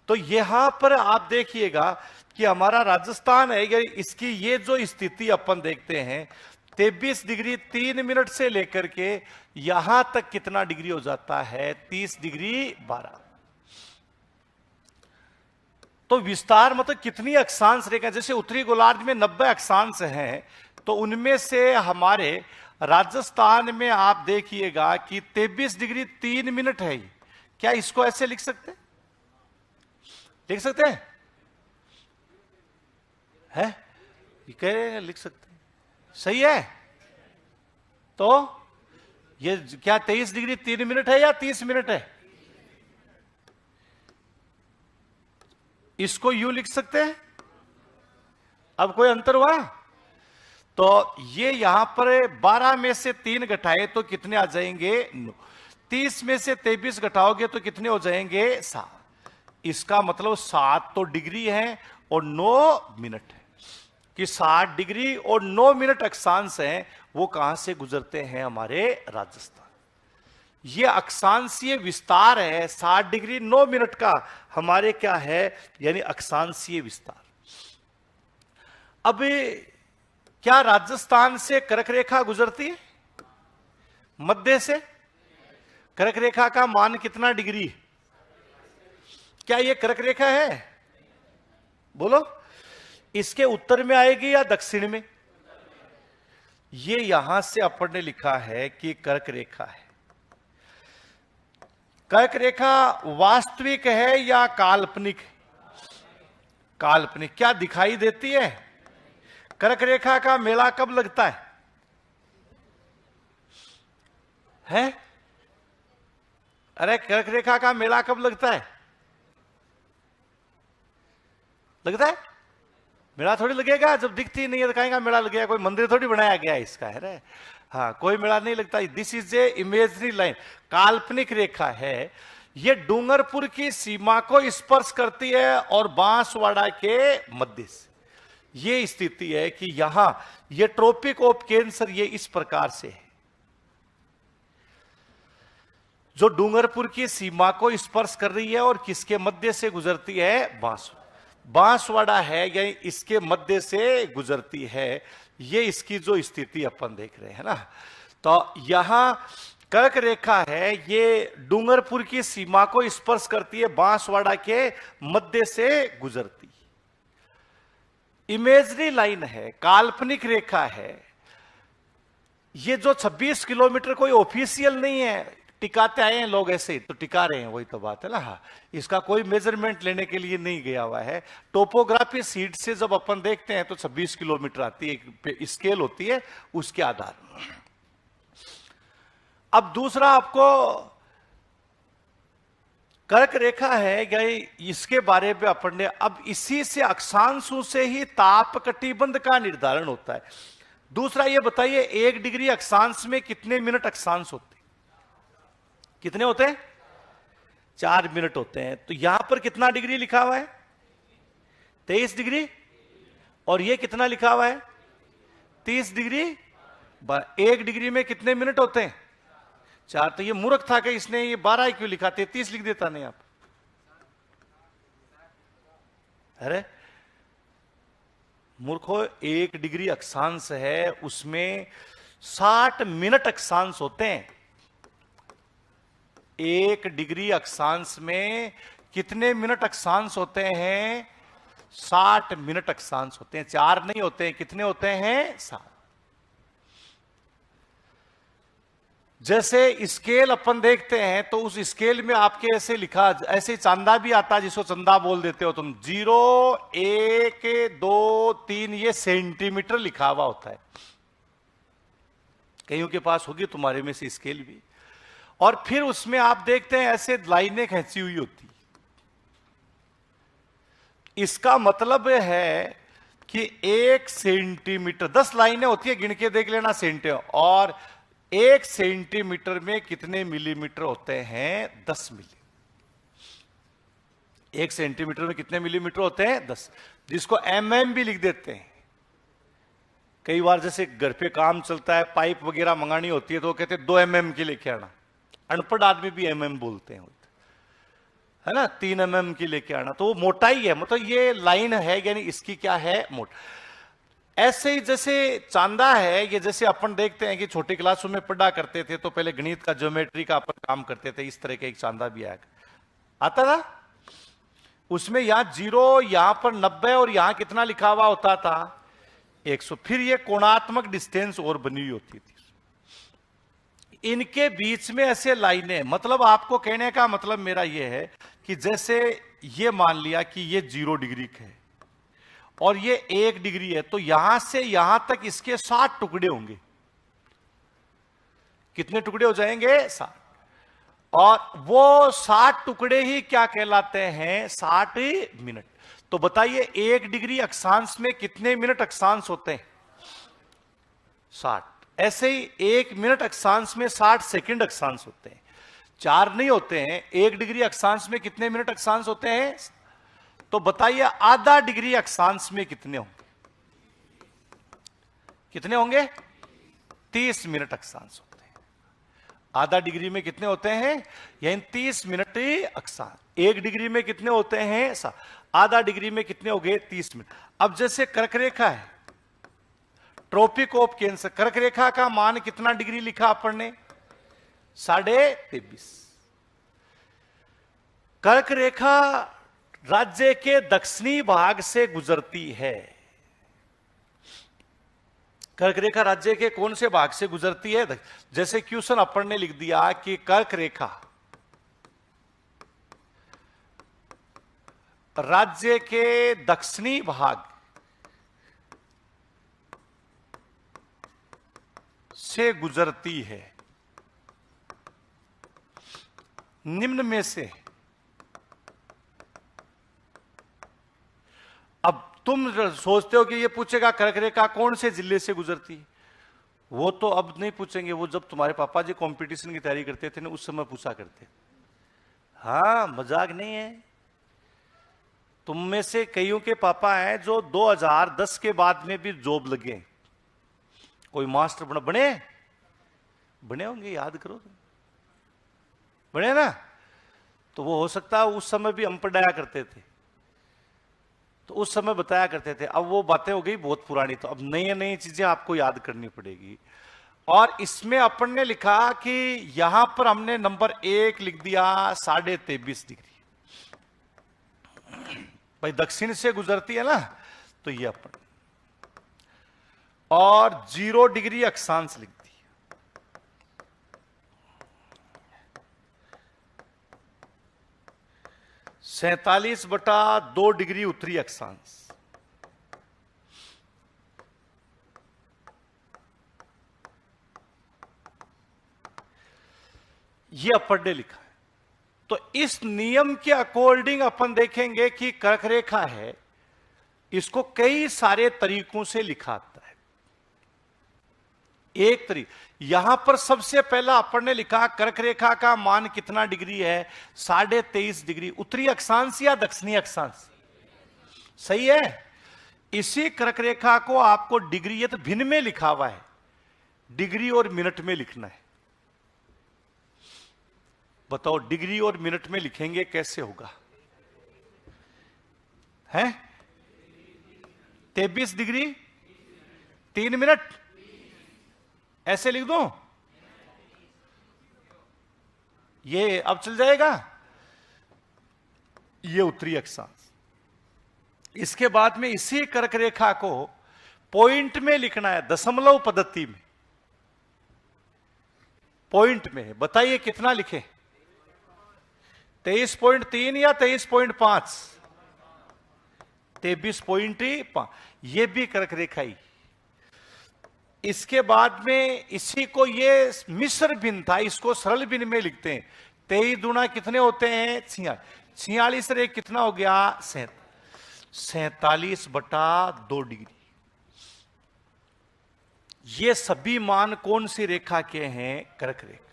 तो यहां पर आप देखिएगा कि हमारा राजस्थान है, इसकी ये जो स्थिति अपन देखते हैं, 23 डिग्री 3 मिनट से लेकर के यहां तक कितना डिग्री हो जाता है? 30 डिग्री 12। तो विस्तार मतलब कितनी अक्षांश रेखा? जैसे उत्तरी गोलार्ध में 90 अक्षांश हैं, तो उनमें से हमारे राजस्थान में आप देखिएगा कि 23 डिग्री 3 मिनट है। क्या इसको ऐसे लिख सकते? लिख सकते हैं? है? कह लिख सकते हैं। सही है। तो ये क्या 23 डिग्री 3 मिनट है या 30 मिनट है? इसको यू लिख सकते हैं। अब कोई अंतर हुआ? तो ये यहां पर 12 में से 3 घटाए तो कितने आ जाएंगे? 9। 30 में से 23 घटाओगे तो कितने हो जाएंगे? 7। इसका मतलब 7 तो डिग्री है और 9 मिनट है, कि 60 डिग्री और 9 मिनट अक्षांश है, वो कहां से गुजरते हैं? हमारे राजस्थान। ये अक्षांशीय विस्तार है 60 डिग्री 9 मिनट का, हमारे क्या है? यानी अक्षांशीय विस्तार। अब क्या राजस्थान से कर्क रेखा गुजरती है? मध्य से? कर्क रेखा का मान कितना डिग्री? क्या ये कर्क रेखा है? बोलो, इसके उत्तर में आएगी या दक्षिण में? ये यहां से अपन ने लिखा है कि कर्क रेखा है। कर्क रेखा वास्तविक है या काल्पनिक? काल्पनिक। क्या दिखाई देती है? कर्क रेखा का मेला कब लगता है? हैं? अरे कर्क रेखा का मेला कब लगता है? लगता है? मेला थोड़ी लगेगा, जब दिखती नहीं है तो कहेगा मेला लगेगा। कोई मंदिर थोड़ी बनाया गया है इसका, है रे? हाँ, कोई मेला नहीं लगता। This is a imagery line, काल्पनिक रेखा है। ये डूंगरपुर की सीमा को स्पर्श करती है और बांसवाड़ा के मध्य से ये स्थिति है कि यहां ये ट्रॉपिक ऑफ कैंसर ये इस प्रकार से है, जो डूंगरपुर की सीमा को स्पर्श कर रही है और किसके मध्य से गुजरती है? बांसवाड़ा है, यानी इसके मध्य से गुजरती है। ये इसकी जो स्थिति अपन देख रहे हैं ना, तो यहां कर्क रेखा है, ये डूंगरपुर की सीमा को स्पर्श करती है, बांसवाड़ा के मध्य से गुजरती है। इमेजरी लाइन है, काल्पनिक रेखा है। ये जो 26 किलोमीटर कोई ऑफिशियल नहीं है, टिकाते आए हैं लोग ऐसे ही तो टिका रहे हैं, वही तो बात है ना। हाँ, इसका कोई मेजरमेंट लेने के लिए नहीं गया हुआ है। टोपोग्राफी सीट से जब अपन देखते हैं तो 26 किलोमीटर आती है, स्केल होती है उसके आधार। अब दूसरा आपको कर्क रेखा है, इसके बारे में अपन ने, अब इसी से अक्षांशों से ही ताप कटिबंध का निर्धारण होता है। दूसरा ये बताइए, 1 डिग्री अक्षांश में कितने मिनट अक्षांश होते हैं? कितने होते हैं? 4 मिनट होते हैं। तो यहां पर कितना डिग्री लिखा हुआ है? 23 डिग्री। और ये कितना लिखा हुआ है? 30 डिग्री। 1 डिग्री में कितने मिनट होते हैं? 4। तो ये मूर्ख था कि इसने ये 12 क्यों लिखा? 33 लिख देता नहीं आप? अरे मूर्खो, 1 डिग्री अक्षांश है, उसमें 60 मिनट अक्षांश होते हैं। 1 डिग्री अक्षांश में कितने मिनट अक्षांश होते हैं? 60 मिनट अक्षांश होते हैं। 4 नहीं होते हैं। कितने होते हैं? 7। जैसे स्केल अपन देखते हैं तो उस स्केल में आपके ऐसे लिखा, ऐसे चांदा भी आता है जिसको चंदा बोल देते हो तुम, 0, 1, 2, 3, ये सेंटीमीटर लिखा हुआ होता है। कईयों के पास होगी तुम्हारे में से स्केल भी। और फिर उसमें आप देखते हैं ऐसे लाइनें खींची हुई होती। इसका मतलब है कि 1 सेंटीमीटर, 10 लाइनें होती है, गिन के देख लेना सेंटीमीटर। और 1 सेंटीमीटर में कितने मिलीमीटर होते हैं? 10 मिली। 1 सेंटीमीटर में कितने मिलीमीटर होते हैं? 10, जिसको mm भी लिख देते हैं। कई बार जैसे घर पे काम चलता है, पाइप वगैरह मंगानी होती है तो कहते हैं 2 mm की लेके आना। अनपढ़ आदमी भी mm बोलते हैं, है ना। 3 mm की लेके आना, तो वो मोटाई है, मतलब ये लाइन है, यानी इसकी क्या है? मोटा। ऐसे ही जैसे चांदा है, ये जैसे अपन देखते हैं कि छोटी क्लासों में पढ़ा करते थे तो पहले गणित का, ज्योमेट्री का अपन काम करते थे, इस तरह का एक चांदा भी आता था। उसमें यहां 0, यहां पर 90 और यहां कितना लिखा हुआ होता था? 100। फिर ये कोणात्मक डिस्टेंस और बनी हुई होती थी। इनके बीच में ऐसे लाइनें, मतलब आपको कहने का मतलब मेरा यह है कि जैसे ये मान लिया कि ये 0 डिग्री का है और ये 1 डिग्री है, तो यहां से यहां तक इसके 60 टुकड़े होंगे। कितने टुकड़े हो जाएंगे? 60। और वो 60 टुकड़े ही क्या कहलाते हैं? 60 मिनट। तो बताइए 1 डिग्री अक्षांश में कितने मिनट अक्षांश होते हैं? 60। ऐसे ही 1 मिनट अक्षांश में 60 सेकंड अक्षांश होते हैं, 4 नहीं होते हैं। 1 डिग्री अक्षांश में कितने मिनट अक्षांश होते हैं? तो बताइए आधा डिग्री अक्षांश में कितने होंगे? कितने होंगे? 30 मिनट अक्षांश होते हैं। आधा डिग्री में कितने होते हैं? यानी 30 मिनट अक्षांश। 1 डिग्री में कितने होते हैं? आधा डिग्री में कितने हो गए? 30 मिनट। अब जैसे कर्क रेखा है, ट्रॉपिक ऑफ कैंसर, कर्क रेखा का मान कितना डिग्री लिखा अपन ने? 23.5। कर्क रेखा राज्य के दक्षिणी भाग से गुजरती है। कर्क रेखा राज्य के कौन से भाग से गुजरती है? जैसे क्वेश्चन अपन ने लिख दिया कि कर्क रेखा राज्य के दक्षिणी भाग से गुजरती है, निम्न में से। अब तुम सोचते हो कि ये पूछेगा कर्क रेखा कौन से जिले से गुजरती है, वो तो अब नहीं पूछेंगे, वो जब तुम्हारे पापा जी कंपटीशन की तैयारी करते थे ना उस समय पूछा करते। हाँ, मजाक नहीं है। तुम में से कईयों के पापा हैं जो 2010 के बाद में भी जॉब लगे, कोई मास्टर बने होंगे, याद करो, बने ना। तो वो हो सकता है उस समय भी हम पढ़ाया करते थे, तो उस समय बताया करते थे। अब वो बातें हो गई बहुत पुरानी, तो अब नई नई चीजें आपको याद करनी पड़ेगी। और इसमें अपन ने लिखा कि यहां पर हमने नंबर 1 लिख दिया 23.5 डिग्री। भाई दक्षिण से गुजरती है ना, तो ये अपन, और 0 डिग्री अक्षांश लिख दी। 47/2 डिग्री उत्तरी अक्षांश। ये अपन ने लिखा है। तो इस नियम के अकॉर्डिंग अपन देखेंगे कि कर्क रेखा है, इसको कई सारे तरीकों से लिखा आता है। एक तरीका, यहां पर सबसे पहला अपन ने लिखा कर्क रेखा का मान कितना डिग्री है? 23.5 डिग्री। उत्तरी अक्षांश या दक्षिणी अक्षांश? सही है। इसी कर्क रेखा को आपको डिग्री, ये तो भिन्न में लिखा हुआ है, डिग्री और मिनट में लिखना है। बताओ डिग्री और मिनट में लिखेंगे कैसे होगा? है 23 डिग्री 3 मिनट, ऐसे लिख दो, ये अब चल जाएगा। ये उत्तरी अक्षांश। इसके बाद में इसी कर्क रेखा को पॉइंट में लिखना है, दशमलव पद्धति में, पॉइंट में। बताइए कितना लिखे? 23.3 या 23.5? 23.5। ये भी कर्क रेखा ही। इसके बाद में इसी को, ये मिश्र भिन्न था, इसको सरल भिन्न में लिखते हैं। 23 दूना कितने होते हैं? 46 रे कितना हो गया? 47/2 डिग्री। ये सभी मान कौन सी रेखा के हैं? कर्क रेखा।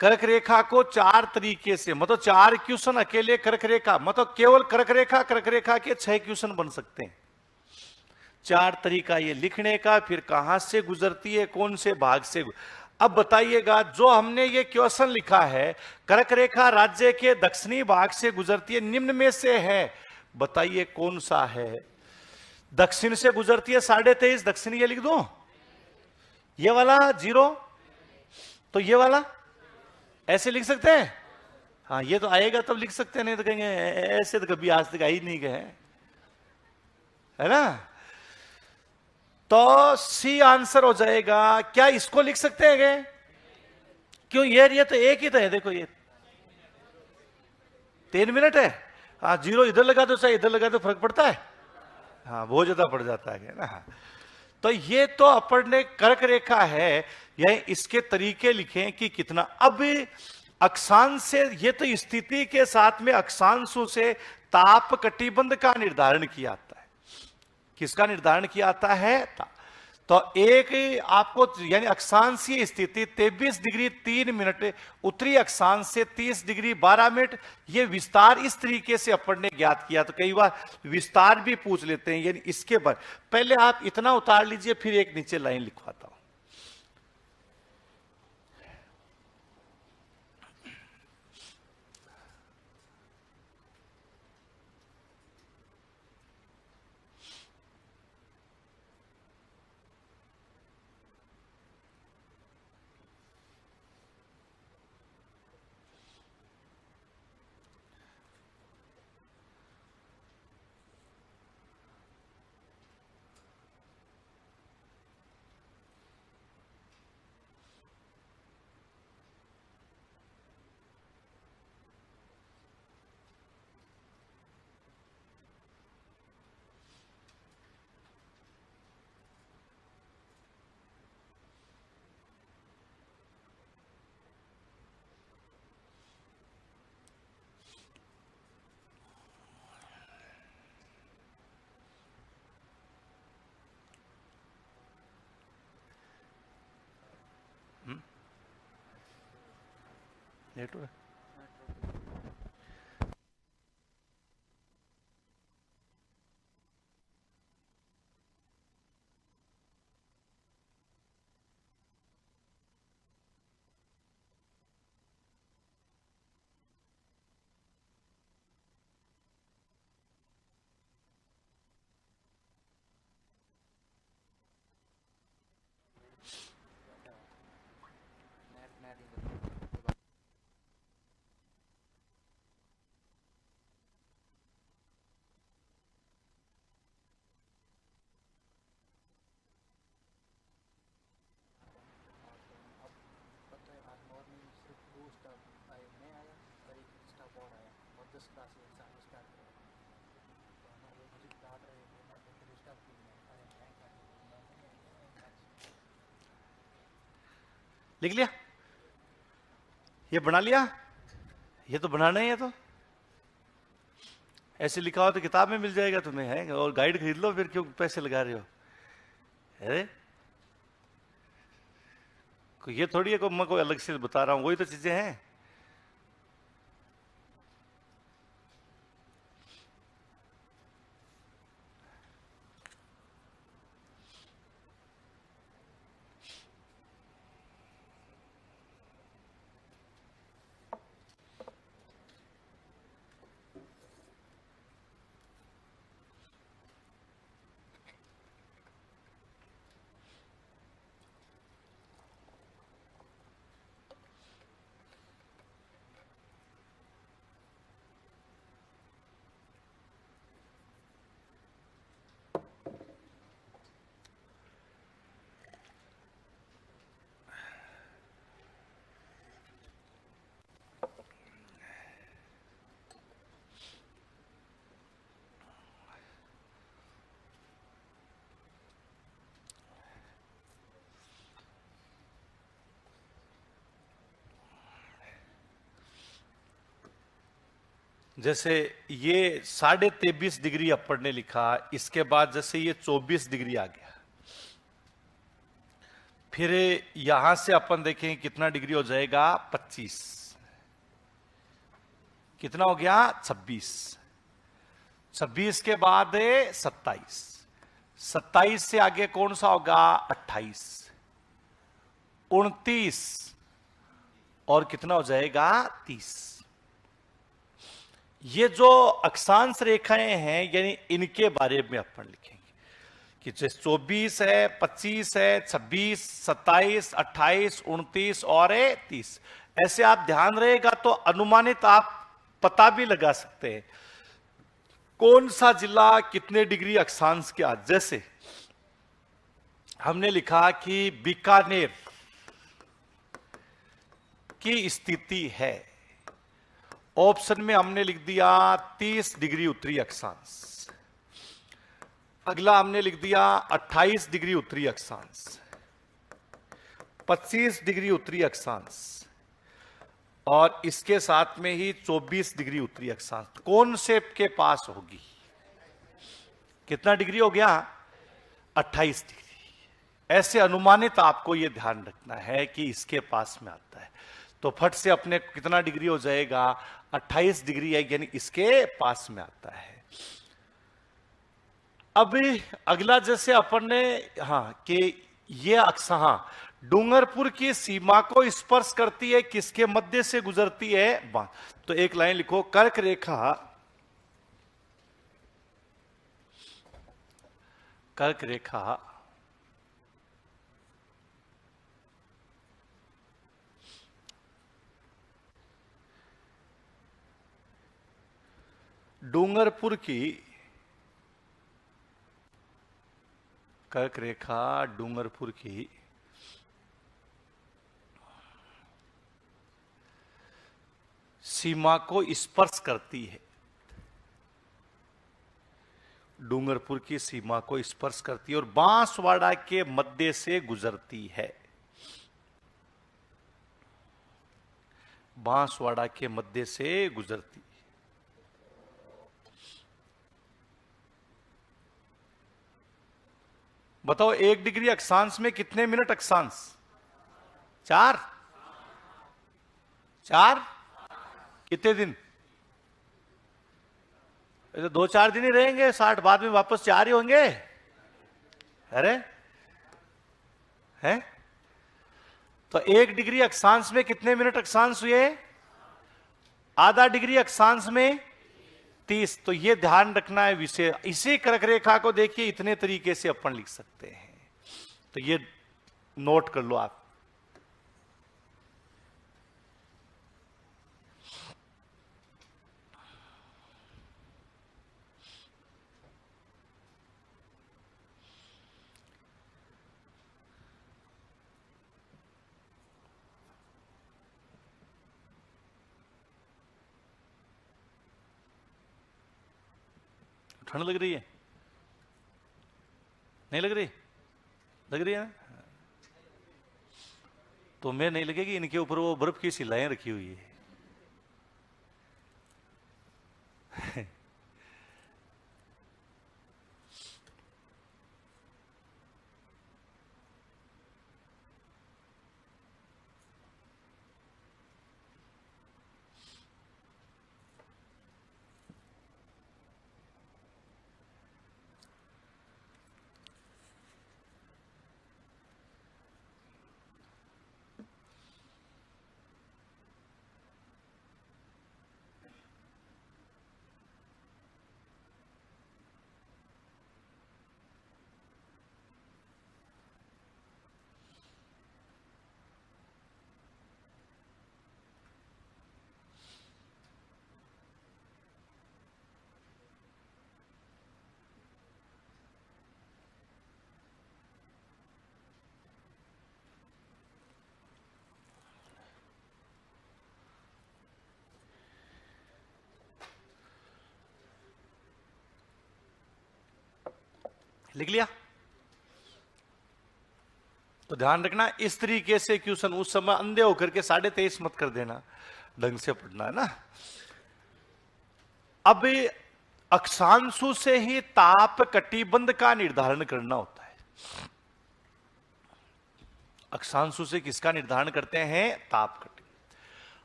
कर्क रेखा को 4 तरीके से, मतलब 4 क्वेश्चन अकेले कर्क रेखा, मतलब केवल कर्क रेखा के 6 क्वेश्चन बन सकते हैं। 4 तरीका ये लिखने का, फिर कहां से गुजरती है, कौन से भाग से। अब बताइएगा, जो हमने ये क्वेश्चन लिखा है कर्क रेखा राज्य के दक्षिणी भाग से गुजरती है, निम्न में से है, बताइए कौन सा है? दक्षिण से गुजरती है 23.5, दक्षिण ये लिख दो, ये वाला 0, तो ये वाला ऐसे लिख सकते हैं। हाँ, ये तो आएगा तब लिख सकते हैं, नहीं तो कहेंगे ऐसे तो कभी आज तक आ ही नहीं गए, है ना। तो सी आंसर हो जाएगा। क्या इसको लिख सकते हैं क्या? क्यों? ये तो एक ही तो है, देखो ये 3 मिनट है। हाँ, 0 इधर लगा दो चाहे इधर लगा दो, फर्क पड़ता है? हाँ, बहुत ज्यादा पड़ जाता है ना। तो ये तो अपन ने कर्क रेखा है, यह इसके तरीके लिखे कि कितना। अब अक्षांश से, ये तो स्थिति के साथ में अक्षांशों से ताप कटिबंध का निर्धारण किया जाता है। किसका निर्धारण किया जाता है? तो एक आपको यानी अक्षांशीय स्थिति 23 डिग्री 3 मिनट, उत्तरी अक्षांश से 30 डिग्री 12 मिनट, ये विस्तार इस तरीके से अपन ने ज्ञात किया। तो कई बार विस्तार भी पूछ लेते हैं, यानी इसके बाद पहले आप इतना उतार लीजिए, फिर एक नीचे लाइन लिखवाता हूं। लेट हो रहा है। लिख लिया? ये बना लिया? ये तो बनाना ही है। तो ऐसे लिखा हो तो किताब में मिल जाएगा तुम्हें, है? और गाइड खरीद लो, फिर क्यों पैसे लगा रहे हो? अरे ये थोड़ी है को मैं कोई अलग से बता रहा हूं, वही तो चीजें हैं। जैसे ये 23.5 डिग्री अपन ने लिखा, इसके बाद जैसे ये 24 डिग्री आ गया, फिर यहां से अपन देखें कितना डिग्री हो जाएगा? 25। कितना हो गया? 26। 26 के बाद 27। 27 से आगे कौन सा होगा? 28। 29 और कितना हो जाएगा? 30। ये जो अक्षांश रेखाएं हैं, यानी इनके बारे में अपन लिखेंगे कि जैसे 24 है, 25 है, 26, 27, 28, 29 और 30। ऐसे आप ध्यान रहेगा तो अनुमानित आप पता भी लगा सकते हैं कौन सा जिला कितने डिग्री अक्षांश के आज। जैसे हमने लिखा कि बीकानेर की स्थिति है, ऑप्शन में हमने लिख दिया 30 डिग्री उत्तरी अक्षांश। अगला हमने लिख दिया 28 डिग्री उत्तरी अक्षांश, 25 डिग्री उत्तरी अक्षांश, और इसके साथ में ही 24 डिग्री उत्तरी अक्षांश कौन से के पास होगी? कितना डिग्री हो गया? 28 डिग्री। ऐसे अनुमानित आपको यह ध्यान रखना है कि इसके पास में आता है, तो फट से अपने कितना डिग्री हो जाएगा? 28 डिग्री है, यानी इसके पास में आता है। अब अगला जैसे अपन ने कि ये अक्ष डूंगरपुर की सीमा को स्पर्श करती है, किसके मध्य से गुजरती है? तो एक लाइन लिखो, कर्क रेखा, कर्क रेखा डूंगरपुर की, कर्क रेखा डूंगरपुर की सीमा को स्पर्श करती है, डूंगरपुर की सीमा को स्पर्श करती है और बांसवाड़ा के मध्य से गुजरती है, बांसवाड़ा के मध्य से गुजरती है। बताओ 1 डिग्री अक्षांश में कितने मिनट अक्षांश? 4। 4 कितने दिन? तो 2-4 दिन ही रहेंगे, 60 बाद में वापस 4 ही होंगे। अरे हैं? तो 1 डिग्री अक्षांश में कितने मिनट अक्षांश हुए? आधा डिग्री अक्षांश में 30। तो ये ध्यान रखना है विषय। इसी कर्क रेखा को देखिए, इतने तरीके से अपन लिख सकते हैं, तो ये नोट कर लो आप। ठंड लग रही है? नहीं लग रही? लग रही है ना? तो मैं नहीं लगेगी, इनके ऊपर वो बर्फ की सिलाएं रखी हुई है। लिख लिया? तो ध्यान रखना, इस तरीके से क्वेश्चन उस समय अंधे होकर के 23.5 मत कर देना, ढंग से पढ़ना है ना। अब अक्षांशों से ही ताप कटिबंध का निर्धारण करना होता है। अक्षांशों से किसका निर्धारण करते हैं? ताप कटिबंध।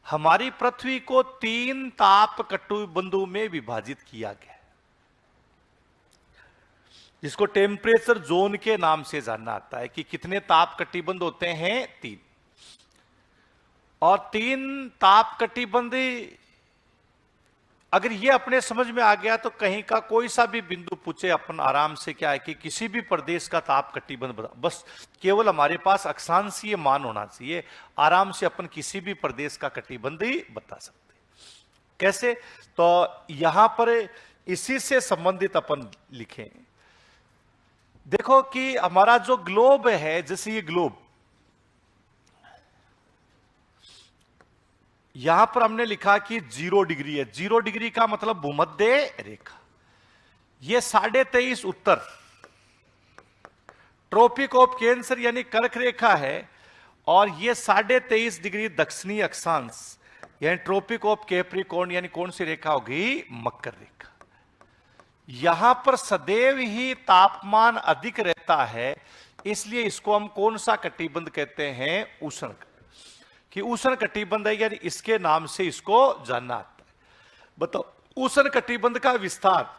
हमारी पृथ्वी को 3 ताप कटिबंधों में विभाजित किया गया, जिसको टेम्परेचर जोन के नाम से जानना आता है कि कितने ताप कटिबंध होते हैं? 3। और 3 ताप कटिबंध अगर ये अपने समझ में आ गया तो कहीं का कोई सा भी बिंदु पूछे, अपन आराम से क्या है कि किसी भी प्रदेश का ताप कटिबंध बता, बस केवल हमारे पास अक्षांशीय मान होना चाहिए, आराम से अपन किसी भी प्रदेश का कटिबंध ही बता सकते। कैसे? तो यहां पर इसी से संबंधित अपन लिखें। देखो कि हमारा जो ग्लोब है, जैसे ये ग्लोब, यहां पर हमने लिखा कि 0 डिग्री है। 0 डिग्री का मतलब भूमध्य रेखा। ये 23.5 उत्तर, ट्रॉपिक ऑफ कैंसर यानी कर्क रेखा है, और ये 23.5 डिग्री दक्षिणी अक्षांश यानी ट्रॉपिक ऑफ कैप्रिकॉर्न, यानी कौन सी रेखा होगी? मकर रेखा। यहां पर सदैव ही तापमान अधिक रहता है, इसलिए इसको हम कौन सा कटिबंध कहते हैं? उष्ण, कि उष्ण कटिबंध है, यानी इसके नाम से इसको जानना आता है। बताओ, उष्ण कटिबंध का विस्तार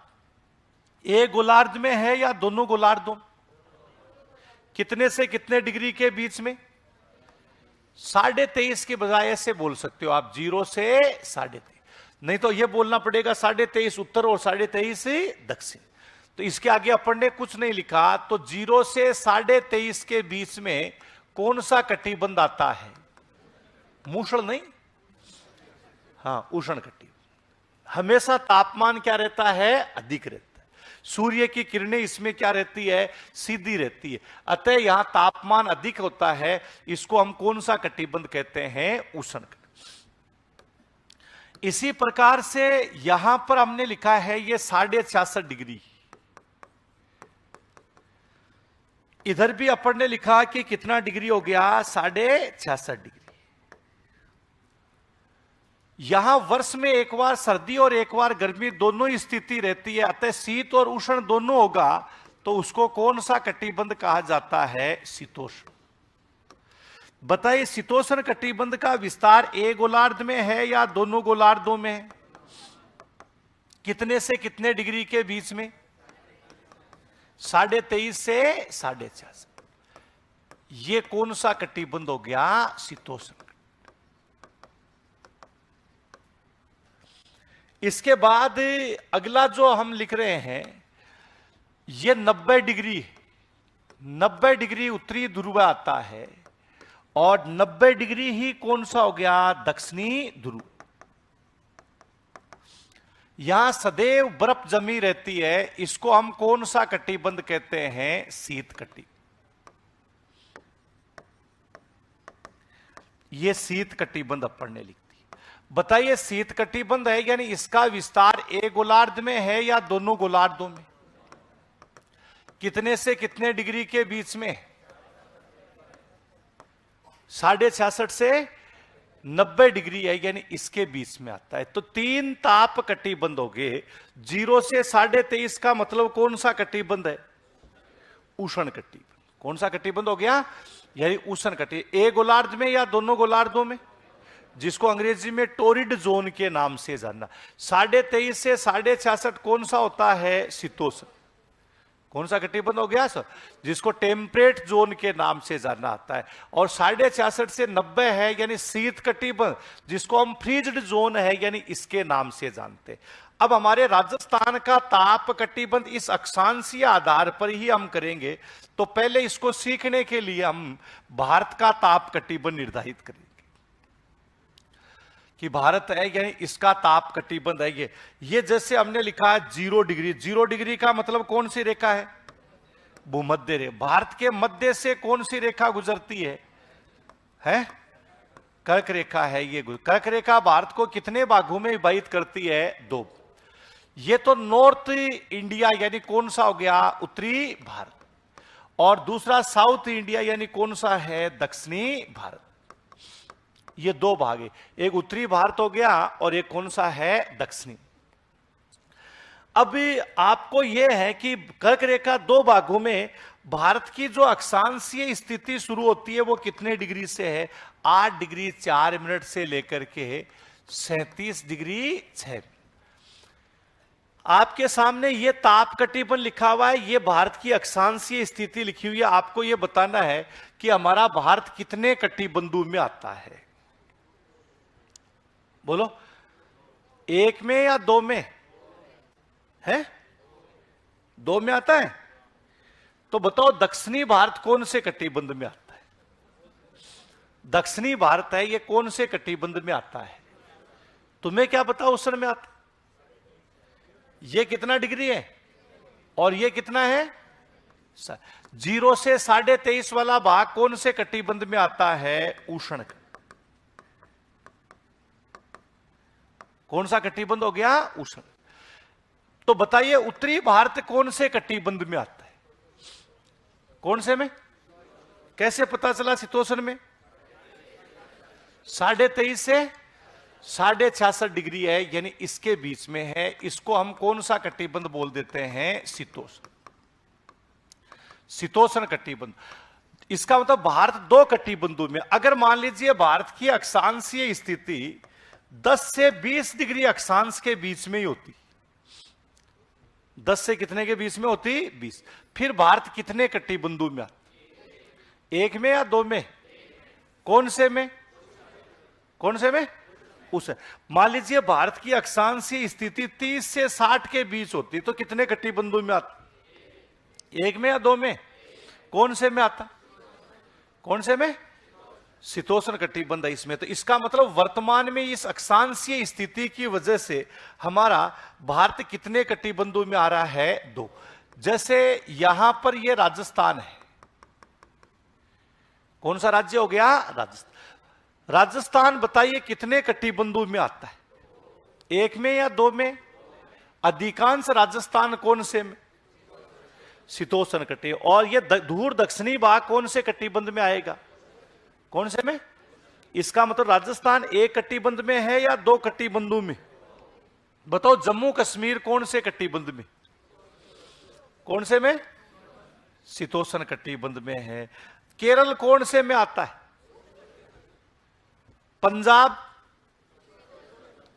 एक गोलार्ध में है या दोनों गोलार्धों? कितने से कितने डिग्री के बीच में? 23.5 के बजाय ऐसे बोल सकते हो आप, 0 से 23.5, नहीं तो यह बोलना पड़ेगा 23.5 उत्तर और 23.5 दक्षिण। तो इसके आगे अपन ने कुछ नहीं लिखा, तो 0 से 23.5 के बीच में कौन सा कटिबंध आता है? मूषण नहीं, हाँ, उष्ण कटिबंध। हमेशा तापमान क्या रहता है? अधिक रहता है। सूर्य की किरणें इसमें क्या रहती है? सीधी रहती है। अतः यहां तापमान अधिक होता है, इसको हम कौन सा कटिबंध कहते हैं? उष्ण कटिबंध। इसी प्रकार से यहां पर हमने लिखा है ये 66.5 डिग्री। इधर भी अपन ने लिखा कि कितना डिग्री हो गया? 66.5 डिग्री। यहां वर्ष में एक बार सर्दी और एक बार गर्मी दोनों ही स्थिति रहती है, अतः शीत और उष्ण दोनों होगा, तो उसको कौन सा कटिबंध कहा जाता है? शीतोष्ण। बताइए, शीतोष्ण कटिबंध का विस्तार एक गोलार्ध में है या दोनों गोलार्धों में है? कितने से कितने डिग्री के बीच में? 23.5 से 66। ये कौन सा कटिबंध हो गया? शीतोष्ण। इसके बाद अगला जो हम लिख रहे हैं, ये 90 डिग्री, 90 डिग्री उत्तरी ध्रुव आता है, और 90 डिग्री ही कौन सा हो गया? दक्षिणी ध्रुव। यहां सदैव बर्फ जमी रहती है, इसको हम कौन सा कटिबंध कहते हैं? शीत कटिबंध। ये शीत कटिबंध अपन ने लिखी। बताइए, शीत कटिबंध है, यानी इसका विस्तार एक गोलार्ध में है या दोनों गोलार्धों में? कितने से कितने डिग्री के बीच में? 66.5 से 90 डिग्री है, यानी इसके बीच में आता है। तो 3 ताप कटिबंध हो गए। 0 से 23.5 का मतलब कौन सा कटिबंध है? उष्ण कटिबंध। कौन सा कटिबंध हो गया? यानी उष्ण कटिबंध। एक गोलार्ध में या दोनों गोलार्धों में? जिसको अंग्रेजी में टोरिड जोन के नाम से जानना। 23.5 से 66.5 कौन सा होता है? शीतोष्ण। कौन सा कटिबंध हो गया सर? जिसको टेम्परेट जोन के नाम से जानना आता है। और 66.5 से 90 है, यानी शीत कटिबंध, जिसको हम फ्रीज्ड जोन है, यानी इसके नाम से जानते हैं। अब हमारे राजस्थान का ताप कटिबंध इस अक्षांशीय आधार पर ही हम करेंगे, तो पहले इसको सीखने के लिए हम भारत का ताप कटिबंध निर्धारित करेंगे कि भारत है, यानी इसका ताप कटिबंध है ये जैसे हमने लिखा है 0 डिग्री। 0 डिग्री का मतलब कौन सी रेखा है? भूमध्य रेखा। भारत के मध्य से कौन सी रेखा गुजरती है? कर्क रेखा है। ये कर्क रेखा भारत को कितने भागों में विभाजित करती है? 2। ये तो नॉर्थ इंडिया, यानी कौन सा हो गया? उत्तरी भारत। और दूसरा साउथ इंडिया, यानी कौन सा है? दक्षिणी भारत। ये 2 भाग है, एक उत्तरी भारत हो गया और एक कौन सा है? दक्षिणी। अब आपको यह है कि कर्क रेखा 2 भागों में, भारत की जो अक्षांशीय स्थिति शुरू होती है वो कितने डिग्री से है? 8 डिग्री 4 मिनट से लेकर के 37 डिग्री 6। आपके सामने ये ताप कटिबंध लिखा हुआ है, ये भारत की अक्षांशीय स्थिति लिखी हुई है। आपको ये बताना है कि हमारा भारत कितने कटिबंधों में आता है? बोलो, 1 में या 2 में है? 2 में आता है। तो बताओ, दक्षिणी भारत कौन से कटिबंध में आता है? दक्षिणी भारत है, ये कौन से कटिबंध में आता है? तुम्हें क्या पता उष्ण में आता? ये कितना डिग्री है और ये कितना है? 0 से 23.5 वाला भाग कौन से कटिबंध में आता है? उष्ण। कौन सा कटिबंध हो गया? उष्ण। तो बताइए, उत्तरी भारत कौन से कटिबंध में आता है? कौन से में? कैसे पता चला शीतोष्ण में? 23.5 से 66.5 है, यानी इसके बीच में है। इसको हम कौन सा कटिबंध बोल देते हैं? शीतोष्ण, शीतोष्ण कटिबंध। इसका मतलब भारत दो कटिबंधों में, अगर मान लीजिए भारत की अक्षांशीय स्थिति 10 से 20 डिग्री अक्षांश के बीच में ही होती, 10 से कितने के बीच में होती? 20। फिर भारत कितने कटिबंधों में आता? एक में या दो में? कौन से में? कौन से में? उस मान लीजिए भारत की अक्षांशीय स्थिति 30 से 60 के बीच होती, तो कितने कटिबंधों में आता? एक में या दो में? कौन से में आता? कौन से में? शीतोष्ण कटिबंध है इसमें। तो इसका मतलब वर्तमान में इस अक्षांशीय स्थिति की वजह से हमारा भारत कितने कटिबंधों में आ रहा है? दो। जैसे यहां पर यह राजस्थान है, कौन सा राज्य हो गया? राजस्थान। राजस्थान बताइए कितने कटिबंधों में आता है? एक में या दो में? अधिकांश राजस्थान कौन से में? शीतोष्ण कटि। और यह दूर दक्षिणी भाग कौन से कटिबंध में आएगा? कौन से में? इसका मतलब राजस्थान एक कटिबंध में है या दो कटिबंधों में? बताओ। जम्मू कश्मीर कौन से कटिबंध में? कौन से में? शीतोष्ण कटिबंध में है। केरल कौन से में आता है? पंजाब,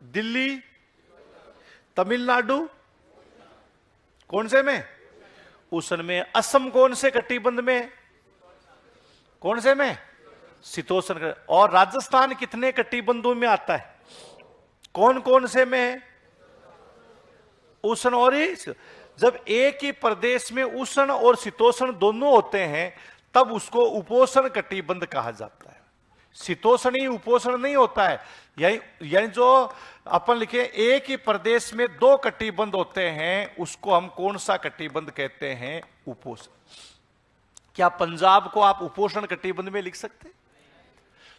दिल्ली, तमिलनाडु कौन से में? उष्ण में। असम कौन से कटिबंध में? कौन से में? शीतोष्ण। और राजस्थान कितने कटिबंधों में आता है? कौन कौन से में है? उष्ण और जब एक ही प्रदेश में उष्ण और शीतोष्ण दोनों होते हैं तब उसको उपोष्ण कटिबंध कहा जाता है। शीतोष्ण ही उपोष्ण नहीं होता है। यानी जो अपन लिखे एक ही प्रदेश में दो कटिबंध होते हैं उसको हम कौन सा कटिबंध कहते हैं? उपोष्ण। क्या पंजाब को आप उपोष्ण कटिबंध में लिख सकते हैं?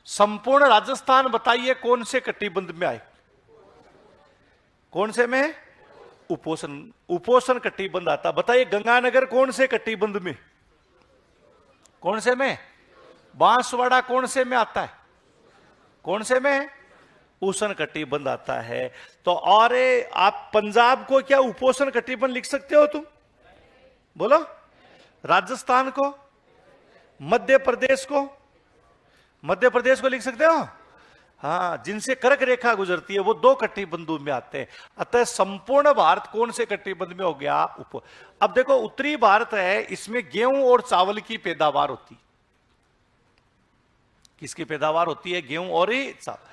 संपूर्ण राजस्थान बताइए कौन से कटिबंध में आए? कौन से में? उपोष्ण। उपोष्ण कटिबंध आता। बताइए गंगानगर कौन से कटिबंध में? कौन से में? बांसवाड़ा कौन से में आता है? कौन से में? उष्ण कटिबंध आता है। तो और आप पंजाब को क्या उपोष्ण कटिबंध लिख सकते हो तुम? बोलो। राजस्थान को, मध्य प्रदेश को, मध्य प्रदेश को लिख सकते हो? हाँ, जिनसे कर्क रेखा गुजरती है वो दो कटिबंधों में आते हैं। अतः संपूर्ण भारत कौन से कटिबंध में हो गया? अब देखो उत्तरी भारत है, इसमें गेहूं और चावल की पैदावार होती। किसकी पैदावार होती है? गेहूं और चावल।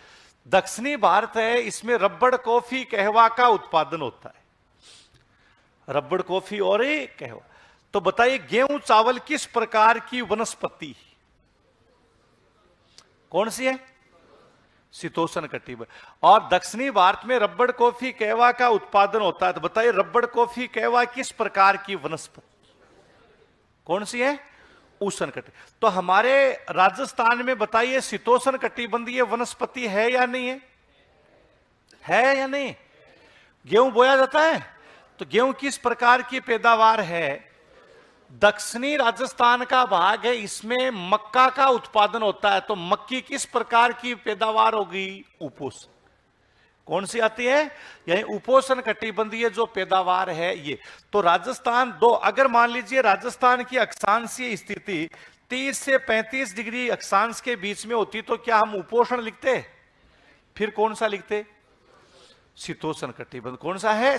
दक्षिणी भारत है, इसमें रबड़, कॉफी, कहवा का उत्पादन होता है। रबड़, कॉफी और कहवा। तो बताइए गेहूं चावल किस प्रकार की वनस्पति? कौन सी है? शीतोष्ण कटिबंध। और दक्षिणी भारत में रबड़, कॉफी, कहवा का उत्पादन होता है। तो बताइए रबड़, कॉफी, कहवा किस प्रकार की वनस्पति? कौन सी है? उष्ण कटिबंध। तो हमारे राजस्थान में बताइए शीतोष्ण कटिबंधीय वनस्पति है या नहीं है? है या नहीं? गेहूं बोया जाता है, तो गेहूं किस प्रकार की पैदावार है? दक्षिणी राजस्थान का भाग है, इसमें मक्का का उत्पादन होता है। तो मक्की किस प्रकार की पैदावार होगी? उपोष्ण। कौन सी आती है? यानी उपोष्ण कटिबंधीय जो पैदावार है ये। तो राजस्थान दो, अगर मान लीजिए राजस्थान की अक्षांशीय स्थिति 30 से 35 डिग्री अक्षांश के बीच में होती तो क्या हम उपोष्ण लिखते? फिर कौन सा लिखते? शीतोष्ण कटिबंध। कौन सा है?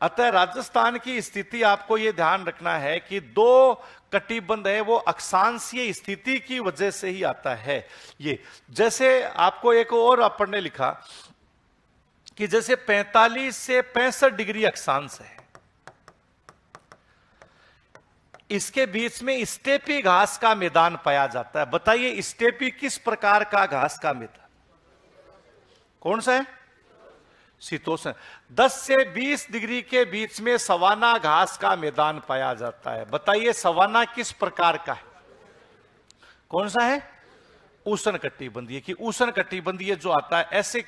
अतः राजस्थान की स्थिति आपको यह ध्यान रखना है कि दो कटिबंध है वो अक्षांशीय स्थिति की वजह से ही आता है। ये जैसे आपको एक और अपन ने लिखा कि जैसे 45 से 65 डिग्री अक्षांश है, इसके बीच में स्टेपी घास का मैदान पाया जाता है। बताइए स्टेपी किस प्रकार का घास का मैदान? कौन सा है? शीतोष्ण। 10 से 20 डिग्री के बीच में सवाना घास का मैदान पाया जाता है। बताइए सवाना किस प्रकार का है? कौन सा है? उष्ण कटिबंधीय। कि उष्ण कटिबंधीय जो आता है, ऐसे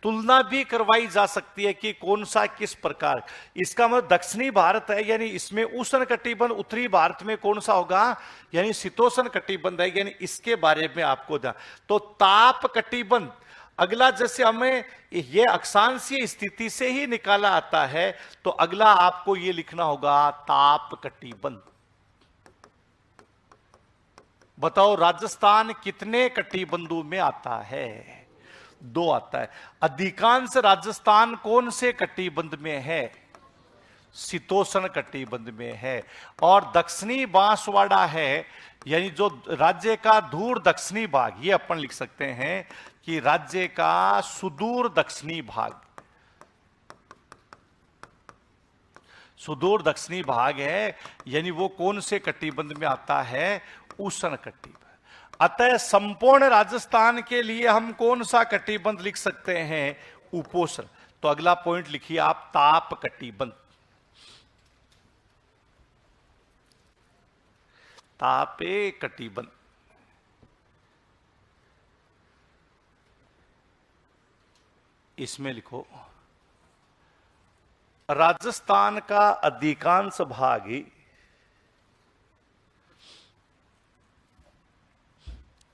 तुलना भी करवाई जा सकती है कि कौन सा किस प्रकार। इसका मतलब दक्षिणी भारत है यानी इसमें उष्ण कटिबंध, उत्तरी भारत में कौन सा होगा? यानी शीतोष्ण कटिबंध है, यानी इसके बारे में आपको ध्यान। तो ताप कटिबंध अगला जैसे हमें ये अक्षांशीय स्थिति से ही निकाला आता है, तो अगला आपको ये लिखना होगा ताप कटिबंध। बताओ राजस्थान कितने कटिबंधों में आता है? 2 आता है। अधिकांश राजस्थान कौन से कटिबंध में है? शीतोष्ण कटिबंध में है। और दक्षिणी बांसवाड़ा है, यानी जो राज्य का दूर दक्षिणी भाग, ये अपन लिख सकते हैं कि राज्य का सुदूर दक्षिणी भाग, सुदूर दक्षिणी भाग है, यानी वो कौन से कटिबंध में आता है? उष्ण कटिबंध। अतः संपूर्ण राजस्थान के लिए हम कौन सा कटिबंध लिख सकते हैं? उपोष्ण। तो अगला पॉइंट लिखिए आप, ताप कटिबंध। तापे कटिबंध। इसमें लिखो राजस्थान का अधिकांश भाग ही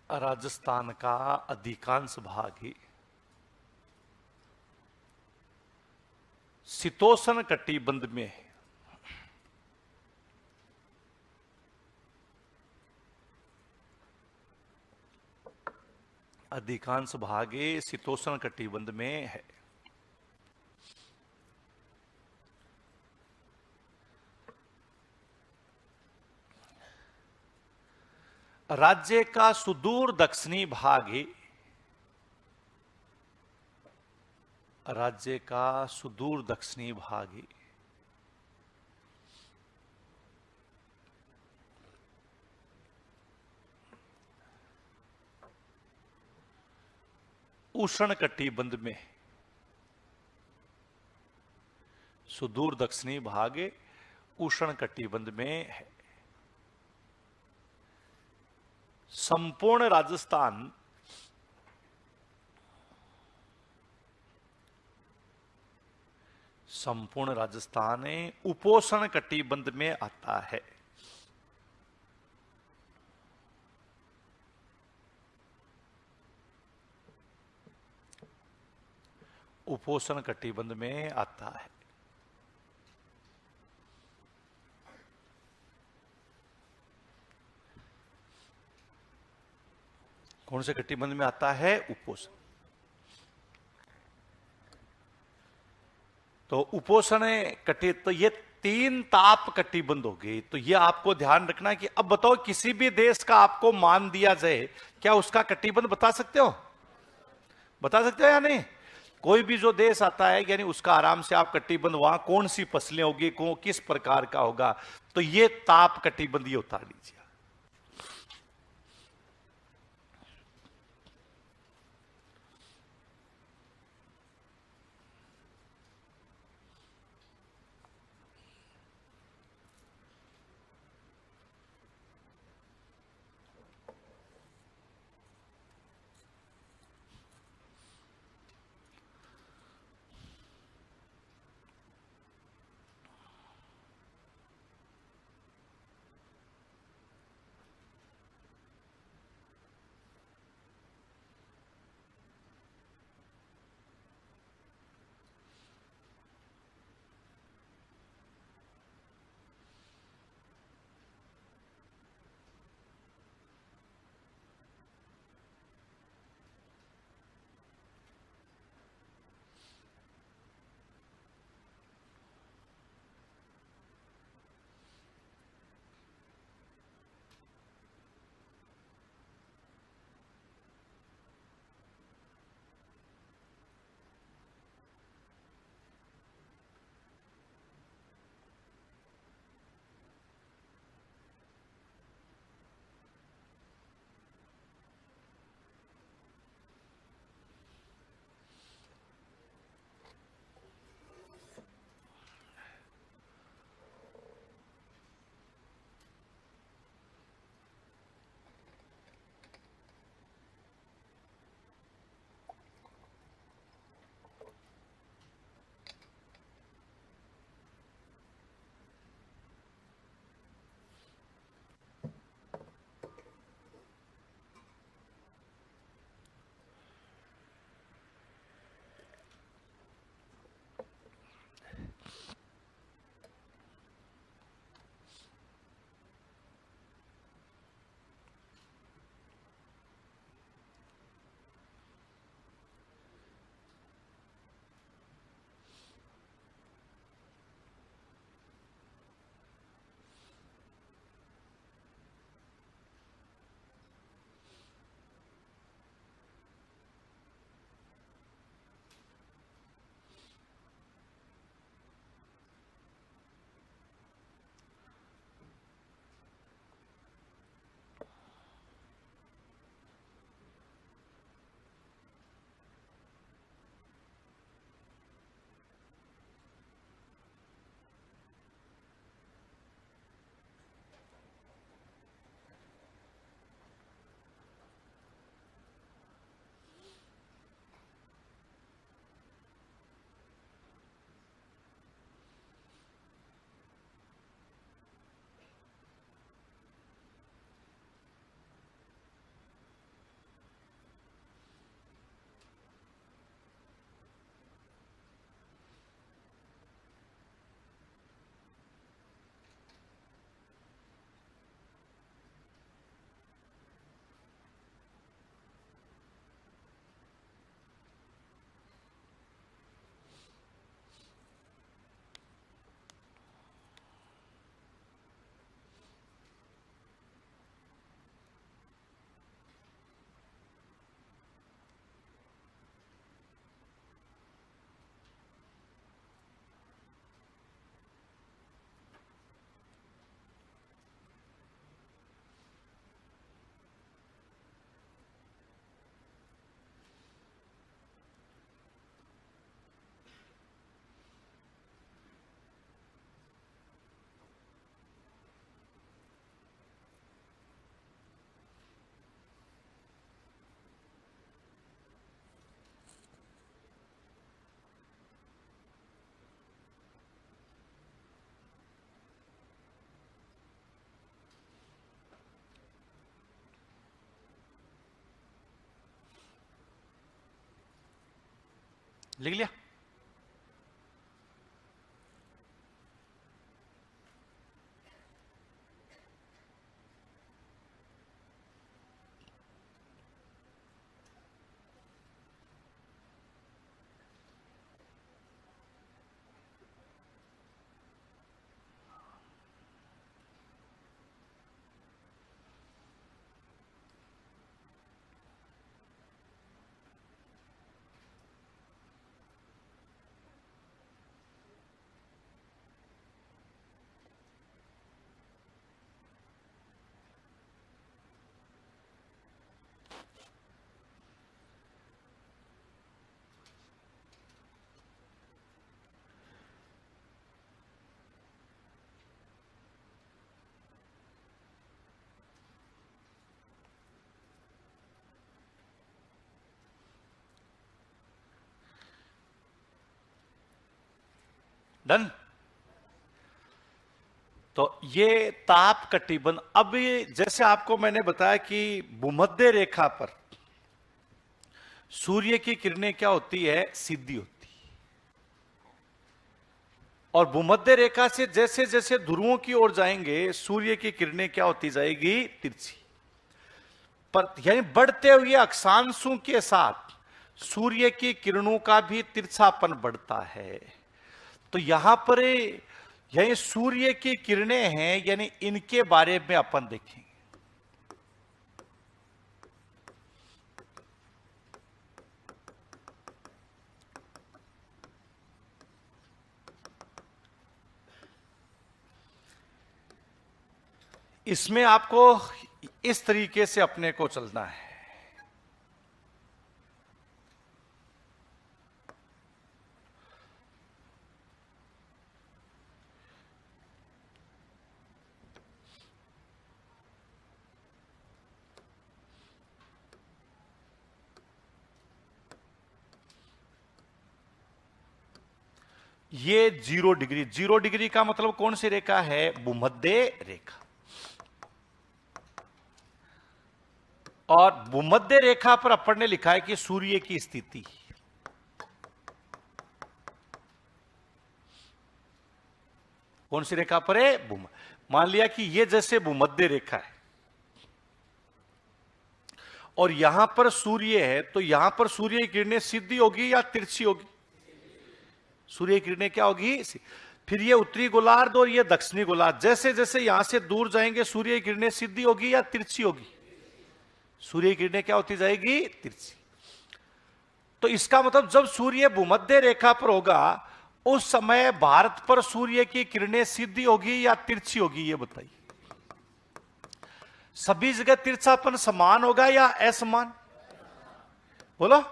राजस्थान का अधिकांश भाग ही शीतोष्ण कटिबंध में है। अधिकांश भाग शीतोष्ण कटिबंध में है। राज्य का सुदूर दक्षिणी भाग ही, राज्य का सुदूर दक्षिणी भाग ही उष्ण कटिबंध में, सुदूर दक्षिणी भाग उष्ण कटिबंध में है। संपूर्ण राजस्थान उपोष्ण कटिबंध में आता है। उपोष्ण कटिबंध में आता है। कौन से कटिबंध में आता है? उपोष्ण। तो उपोष्ण तो ये 3 ताप कटिबंध हो गए। तो ये आपको ध्यान रखना कि अब बताओ किसी भी देश का आपको मान दिया जाए, क्या उसका कटिबंध बता सकते हो? बता सकते हो या नहीं? कोई भी जो देश आता है, यानी उसका आराम से आप कटिबंध, वहां कौन सी फसलें होगी, किस प्रकार का होगा, तो ये ताप कटिबंध ये उतार लीजिए। लिख लिया? डन। तो ये ताप कटिबंध। अब ये जैसे आपको मैंने बताया कि भूमध्य रेखा पर सूर्य की किरणें क्या होती है? सीधी होती है। और भूमध्य रेखा से जैसे जैसे ध्रुवों की ओर जाएंगे सूर्य की किरणें क्या होती जाएगी? तिरछी। पर यानी बढ़ते हुए अक्षांशों के साथ सूर्य की किरणों का भी तिरछापन बढ़ता है। तो यहां पर यही सूर्य की किरणें हैं, यानी इनके बारे में अपन देखेंगे। इसमें आपको इस तरीके से अपने को चलना है। ये 0 डिग्री, 0 डिग्री का मतलब कौन सी रेखा है? भूमध्य रेखा। और भूमध्य रेखा पर अपन ने लिखा है कि सूर्य की स्थिति। कौन सी रेखा पर है? मान लिया कि ये जैसे भूमध्य रेखा है और यहां पर सूर्य है, तो यहां पर सूर्य की किरणें सीधी होगी या तिरछी होगी? सूर्य की किरणें क्या होगी? फिर ये उत्तरी गोलार्ध और ये दक्षिणी गोलार्ध, जैसे जैसे यहां से दूर जाएंगे सूर्य की किरणें सीधी होगी या तिरछी होगी? सूर्य की किरणें क्या होती जाएगी? तिरछी। तो इसका मतलब जब सूर्य भूमध्य रेखा पर होगा उस समय भारत पर सूर्य की किरणें सीधी होगी या तिरछी होगी? ये बताइए। सभी जगह तिरछापन समान होगा या असमान? बोलो।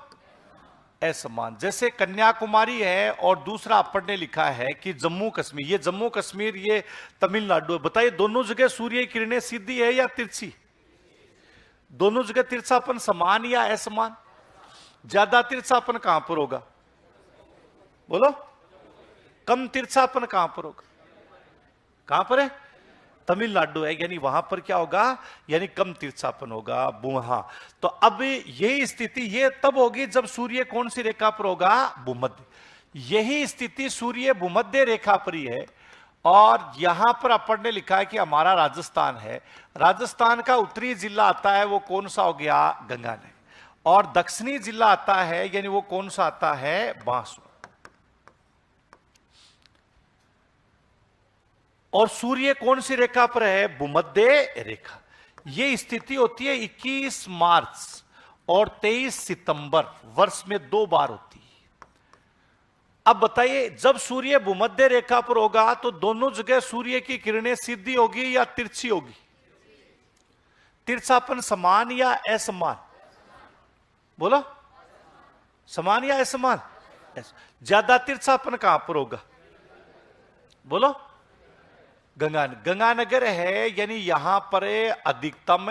असमान। जैसे कन्याकुमारी है और दूसरा अपन ने लिखा है कि जम्मू कश्मीर, ये जम्मू कश्मीर ये तमिलनाडु है। बताइए दोनों जगह सूर्य की किरणें सीधी है या तिरछी? दोनों जगह तिरछापन समान या असमान? ज्यादा तिरछापन कहां पर होगा? बोलो। कम तिरछापन कहां पर होगा? कहां पर है? तमिलनाडु है, यानी वहां पर क्या होगा? यानी कम तिरछापन होगा। हाँ, तो अब यही स्थिति ये तब होगी जब सूर्य कौन सी रेखा पर होगा? भूमध्य। यही स्थिति सूर्य भूमध्य रेखा पर ही है। और यहां पर अपन ने लिखा है कि हमारा राजस्थान है। राजस्थान का उत्तरी जिला आता है, वो कौन सा हो गया? गंगानगर। और दक्षिणी जिला आता है, यानी वो कौन सा आता है? बांसवाड़ा। और सूर्य कौन सी रेखा पर है? भूमध्य रेखा। यह स्थिति होती है 21 मार्च और 23 सितंबर, वर्ष में 2 बार होती है। अब बताइए जब सूर्य भूमध्य रेखा पर होगा तो दोनों जगह सूर्य की किरणें सीधी होगी या तिरछी होगी? तिरछापन समान या असमान? बोलो। समान या असमान? ज्यादा तिरछापन कहां पर होगा? बोलो। गंगानगर है, यानी यहां पर अधिकतम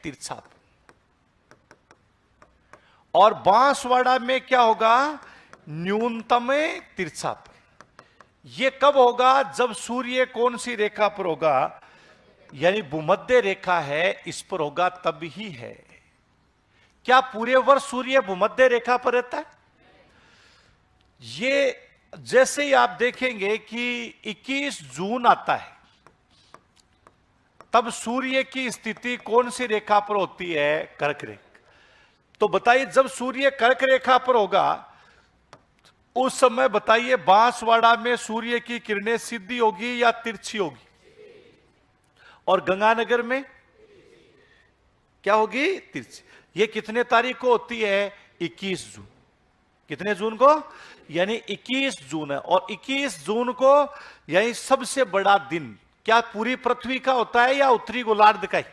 तिरछापन। और बांसवाड़ा में क्या होगा? न्यूनतम तिरछापन। यह कब होगा? जब सूर्य कौन सी रेखा पर होगा? यानी भूमध्य रेखा है इस पर होगा, तब ही है। क्या पूरे वर्ष सूर्य भूमध्य रेखा पर रहता है? ये जैसे ही आप देखेंगे कि 21 जून आता है, तब सूर्य की स्थिति कौन सी रेखा पर होती है? कर्क रेखा। तो बताइए, जब सूर्य कर्क रेखा पर होगा उस समय बताइए बांसवाड़ा में सूर्य की किरणें सीधी होगी या तिरछी होगी? और गंगानगर में क्या होगी? तिरछी। ये कितने तारीख को होती है? 21 जून। कितने जून को? यानी 21 जून है। और 21 जून को यानी सबसे बड़ा दिन क्या पूरी पृथ्वी का होता है या उत्तरी गोलार्ध का ही?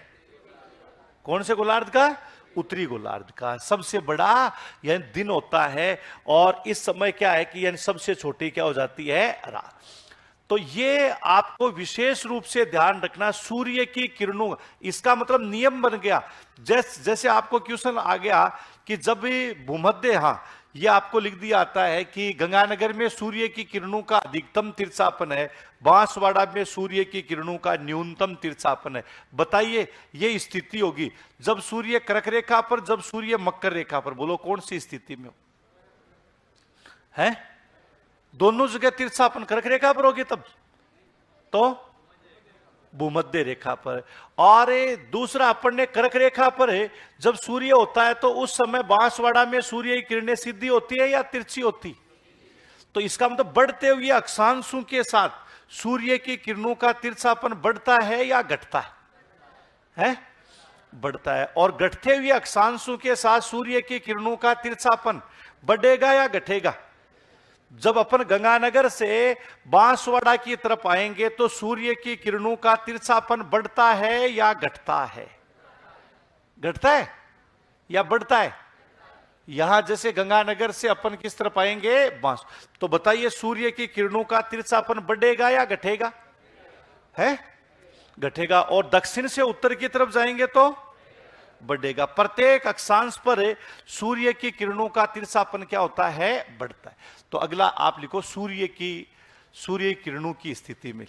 कौन से गोलार्ध का? उत्तरी गोलार्ध का सबसे बड़ा यानी दिन होता है। और इस समय क्या है कि यानी सबसे छोटी क्या हो जाती है? रात। तो ये आपको विशेष रूप से ध्यान रखना, सूर्य की किरणों, इसका मतलब नियम बन गया। जैसे आपको क्वेश्चन आ गया कि जब भी भूमध्य, हाँ ये आपको लिख दिया आता है कि गंगानगर में सूर्य की किरणों का अधिकतम तिरछापन है, बांसवाड़ा में सूर्य की किरणों का न्यूनतम तिरछापन है। बताइए ये स्थिति होगी जब सूर्य कर्क रेखा पर, जब सूर्य मकर रेखा पर। बोलो कौन सी स्थिति में हो? है दोनों जगह तिरछापन कर्क रेखा पर होगी तब तो भूमध्य रेखा पर। और दूसरा अपन ने कर्क रेखा पर है, जब सूर्य होता है तो उस समय बांसवाड़ा में सूर्य की किरणें सीधी होती है या तिरछी होती? तो इसका मतलब बढ़ते हुए अक्षांशों के साथ सूर्य की किरणों का तिरछापन बढ़ता है या घटता है? बढ़ता है। और घटते हुए अक्षांशों के साथ सूर्य की किरणों का तिरछापन बढ़ेगा या घटेगा? जब अपन गंगानगर से बांसवाड़ा की तरफ आएंगे तो सूर्य की किरणों का तिरछापन बढ़ता है या घटता है? घटता है या बढ़ता है? यहां जैसे गंगानगर से अपन किस तरफ आएंगे? बांस। तो बताइए सूर्य की किरणों का तिरछापन बढ़ेगा या घटेगा? है घटेगा। और दक्षिण से उत्तर की तरफ जाएंगे तो बढ़ेगा। प्रत्येक अक्षांश पर सूर्य की किरणों का तिरछापन क्या होता है? बढ़ता है। तो अगला आप लिखो सूर्य किरणों की स्थिति में।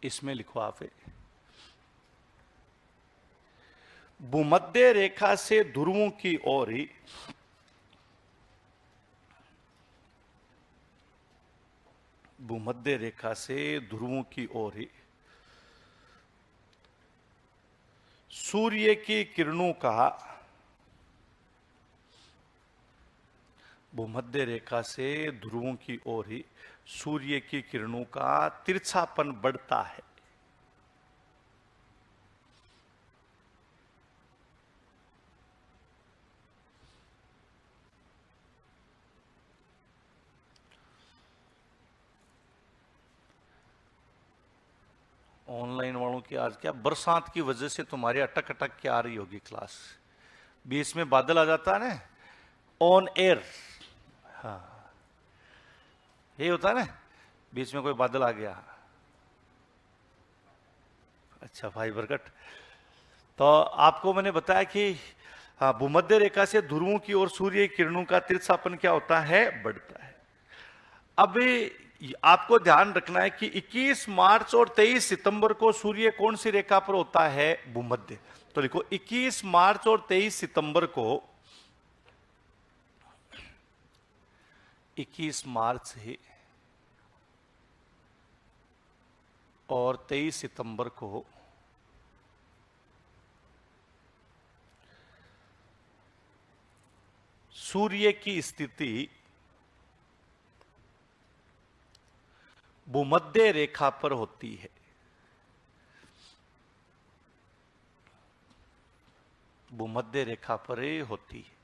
इसमें लिखो आप, भूमध्य रेखा से ध्रुवों की ओर ही भूमध्य रेखा से ध्रुवों की ओर ही सूर्य की किरणों का, भूमध्य रेखा से ध्रुवों की ओर ही सूर्य की किरणों का तिरछापन बढ़ता है। ऑनलाइन वालों की आज क्या बरसात की वजह से तुम्हारी अटक अटक के आ रही होगी क्लास। बीच में बादल आ जाता है ना, ऑन एयर। हाँ ये होता है ना, बीच में कोई बादल आ गया। अच्छा भाई बरकट, तो आपको मैंने बताया कि हाँ भूमध्य रेखा से ध्रुवों की ओर सूर्य की किरणों का तिरछापन क्या होता है? बढ़ता है। अब आपको ध्यान रखना है कि 21 मार्च और 23 सितंबर को सूर्य कौन सी रेखा पर होता है? भूमध्य। तो लिखो 21 मार्च और 23 सितंबर को, 21 मार्च है और 23 सितंबर को सूर्य की स्थिति भूमध्य रेखा पर होती है। भूमध्य रेखा पर होती है।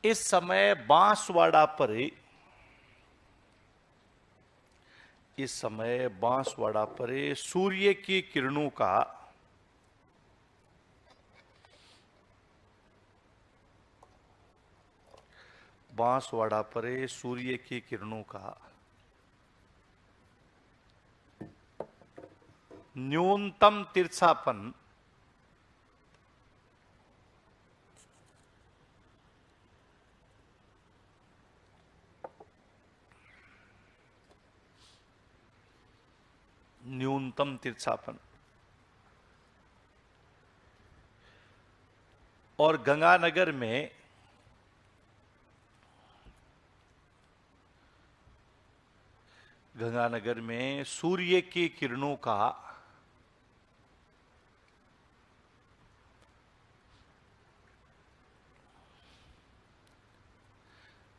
इस समय बांसवाड़ा पर, इस समय बांसवाड़ा पर सूर्य की किरणों का बांसवाड़ा पर सूर्य की किरणों का न्यूनतम तिरछापन न्यूनतम तीर्थापन। और गंगानगर में सूर्य की किरणों का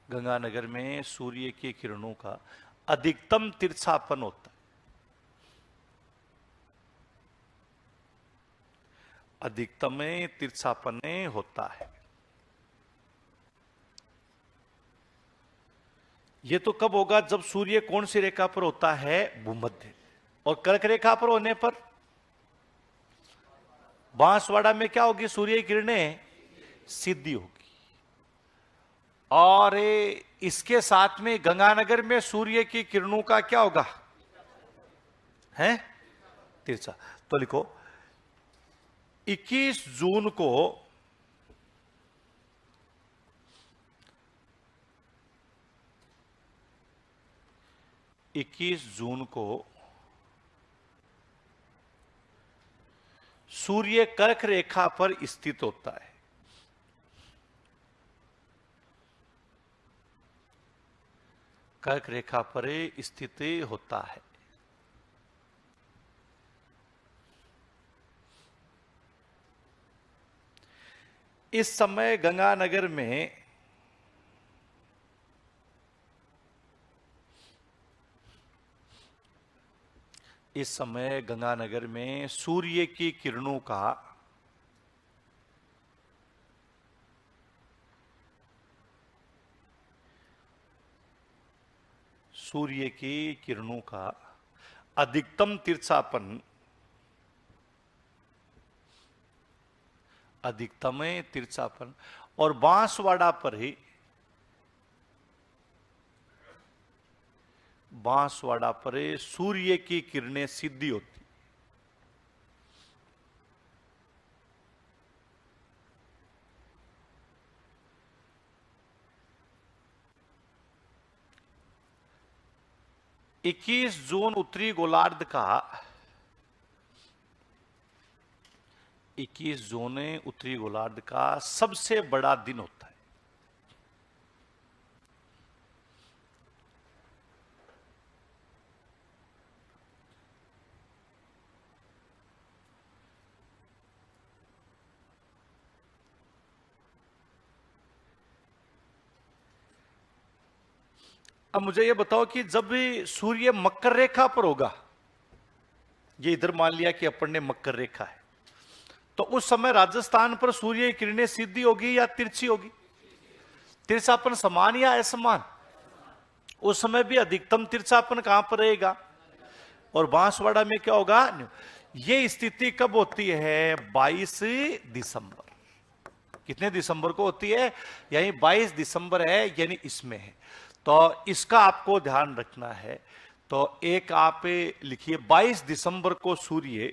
गंगानगर में सूर्य की किरणों का अधिकतम तिरछापन होता है। अधिकतम तिरछापन होता है। यह तो कब होगा? जब सूर्य कौन सी रेखा पर होता है? भूमध्य। और कर्क रेखा पर होने पर बांसवाड़ा में क्या होगी? सूर्य की किरणें सीधी होगी। और इसके साथ में गंगानगर में सूर्य की किरणों का क्या होगा? है तिरछा। तो लिखो 21 जून को सूर्य कर्क रेखा पर स्थित होता है। कर्क रेखा पर स्थित होता है। इस समय गंगानगर में सूर्य की किरणों का अधिकतम तिरछापन और बांसवाड़ा पर सूर्य की किरणें सीधी होती। इक्कीस जून उत्तरी गोलार्ध का 21 जून उत्तरी गोलार्ध का सबसे बड़ा दिन होता है। अब मुझे यह बताओ कि जब सूर्य मकर रेखा पर होगा, ये इधर मान लिया कि अपन ने मकर रेखा है, तो उस समय राजस्थान पर सूर्य की किरणें सीधी होगी या तिरछी होगी? तिरछापन समान या असमान? उस समय भी अधिकतम तिरछापन कहां पर रहेगा? और बांसवाड़ा में क्या होगा? यह स्थिति कब होती है? 22 दिसंबर। कितने दिसंबर को होती है? यानी 22 दिसंबर है, यानी इसमें है। तो इसका आपको ध्यान रखना है। तो एक आप लिखिए 22 दिसंबर को सूर्य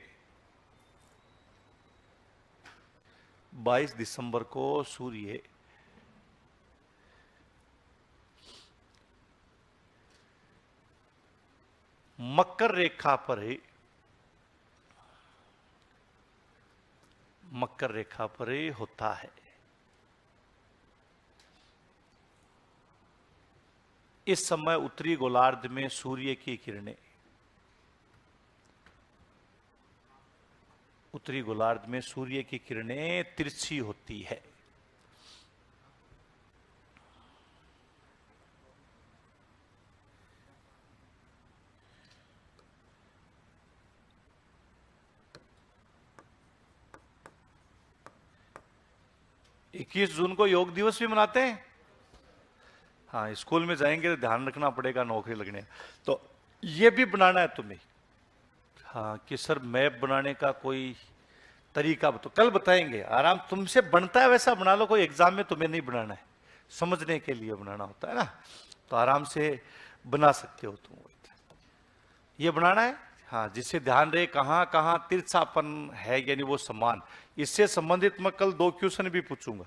22 दिसंबर को सूर्य मकर रेखा पर होता है। इस समय उत्तरी गोलार्ध में सूर्य की किरणें तिरछी होती है। इक्कीस जून को योग दिवस भी मनाते हैं। हाँ, स्कूल में जाएंगे तो ध्यान रखना पड़ेगा, नौकरी लगने। तो ये भी बनाना है तुम्हें। हाँ, कि सर मैप बनाने का कोई तरीका तो कल बताएंगे। आराम तुमसे बनता है वैसा बना लो, कोई एग्जाम में तुम्हें नहीं बनाना है, समझने के लिए बनाना होता है ना। तो आराम से बना सकते हो तुम। ये बनाना है। हाँ, जिससे ध्यान रहे कहां कहां तिरछापन है, यानी वो समान। इससे संबंधित मैं कल 2 क्वेश्चन भी पूछूंगा।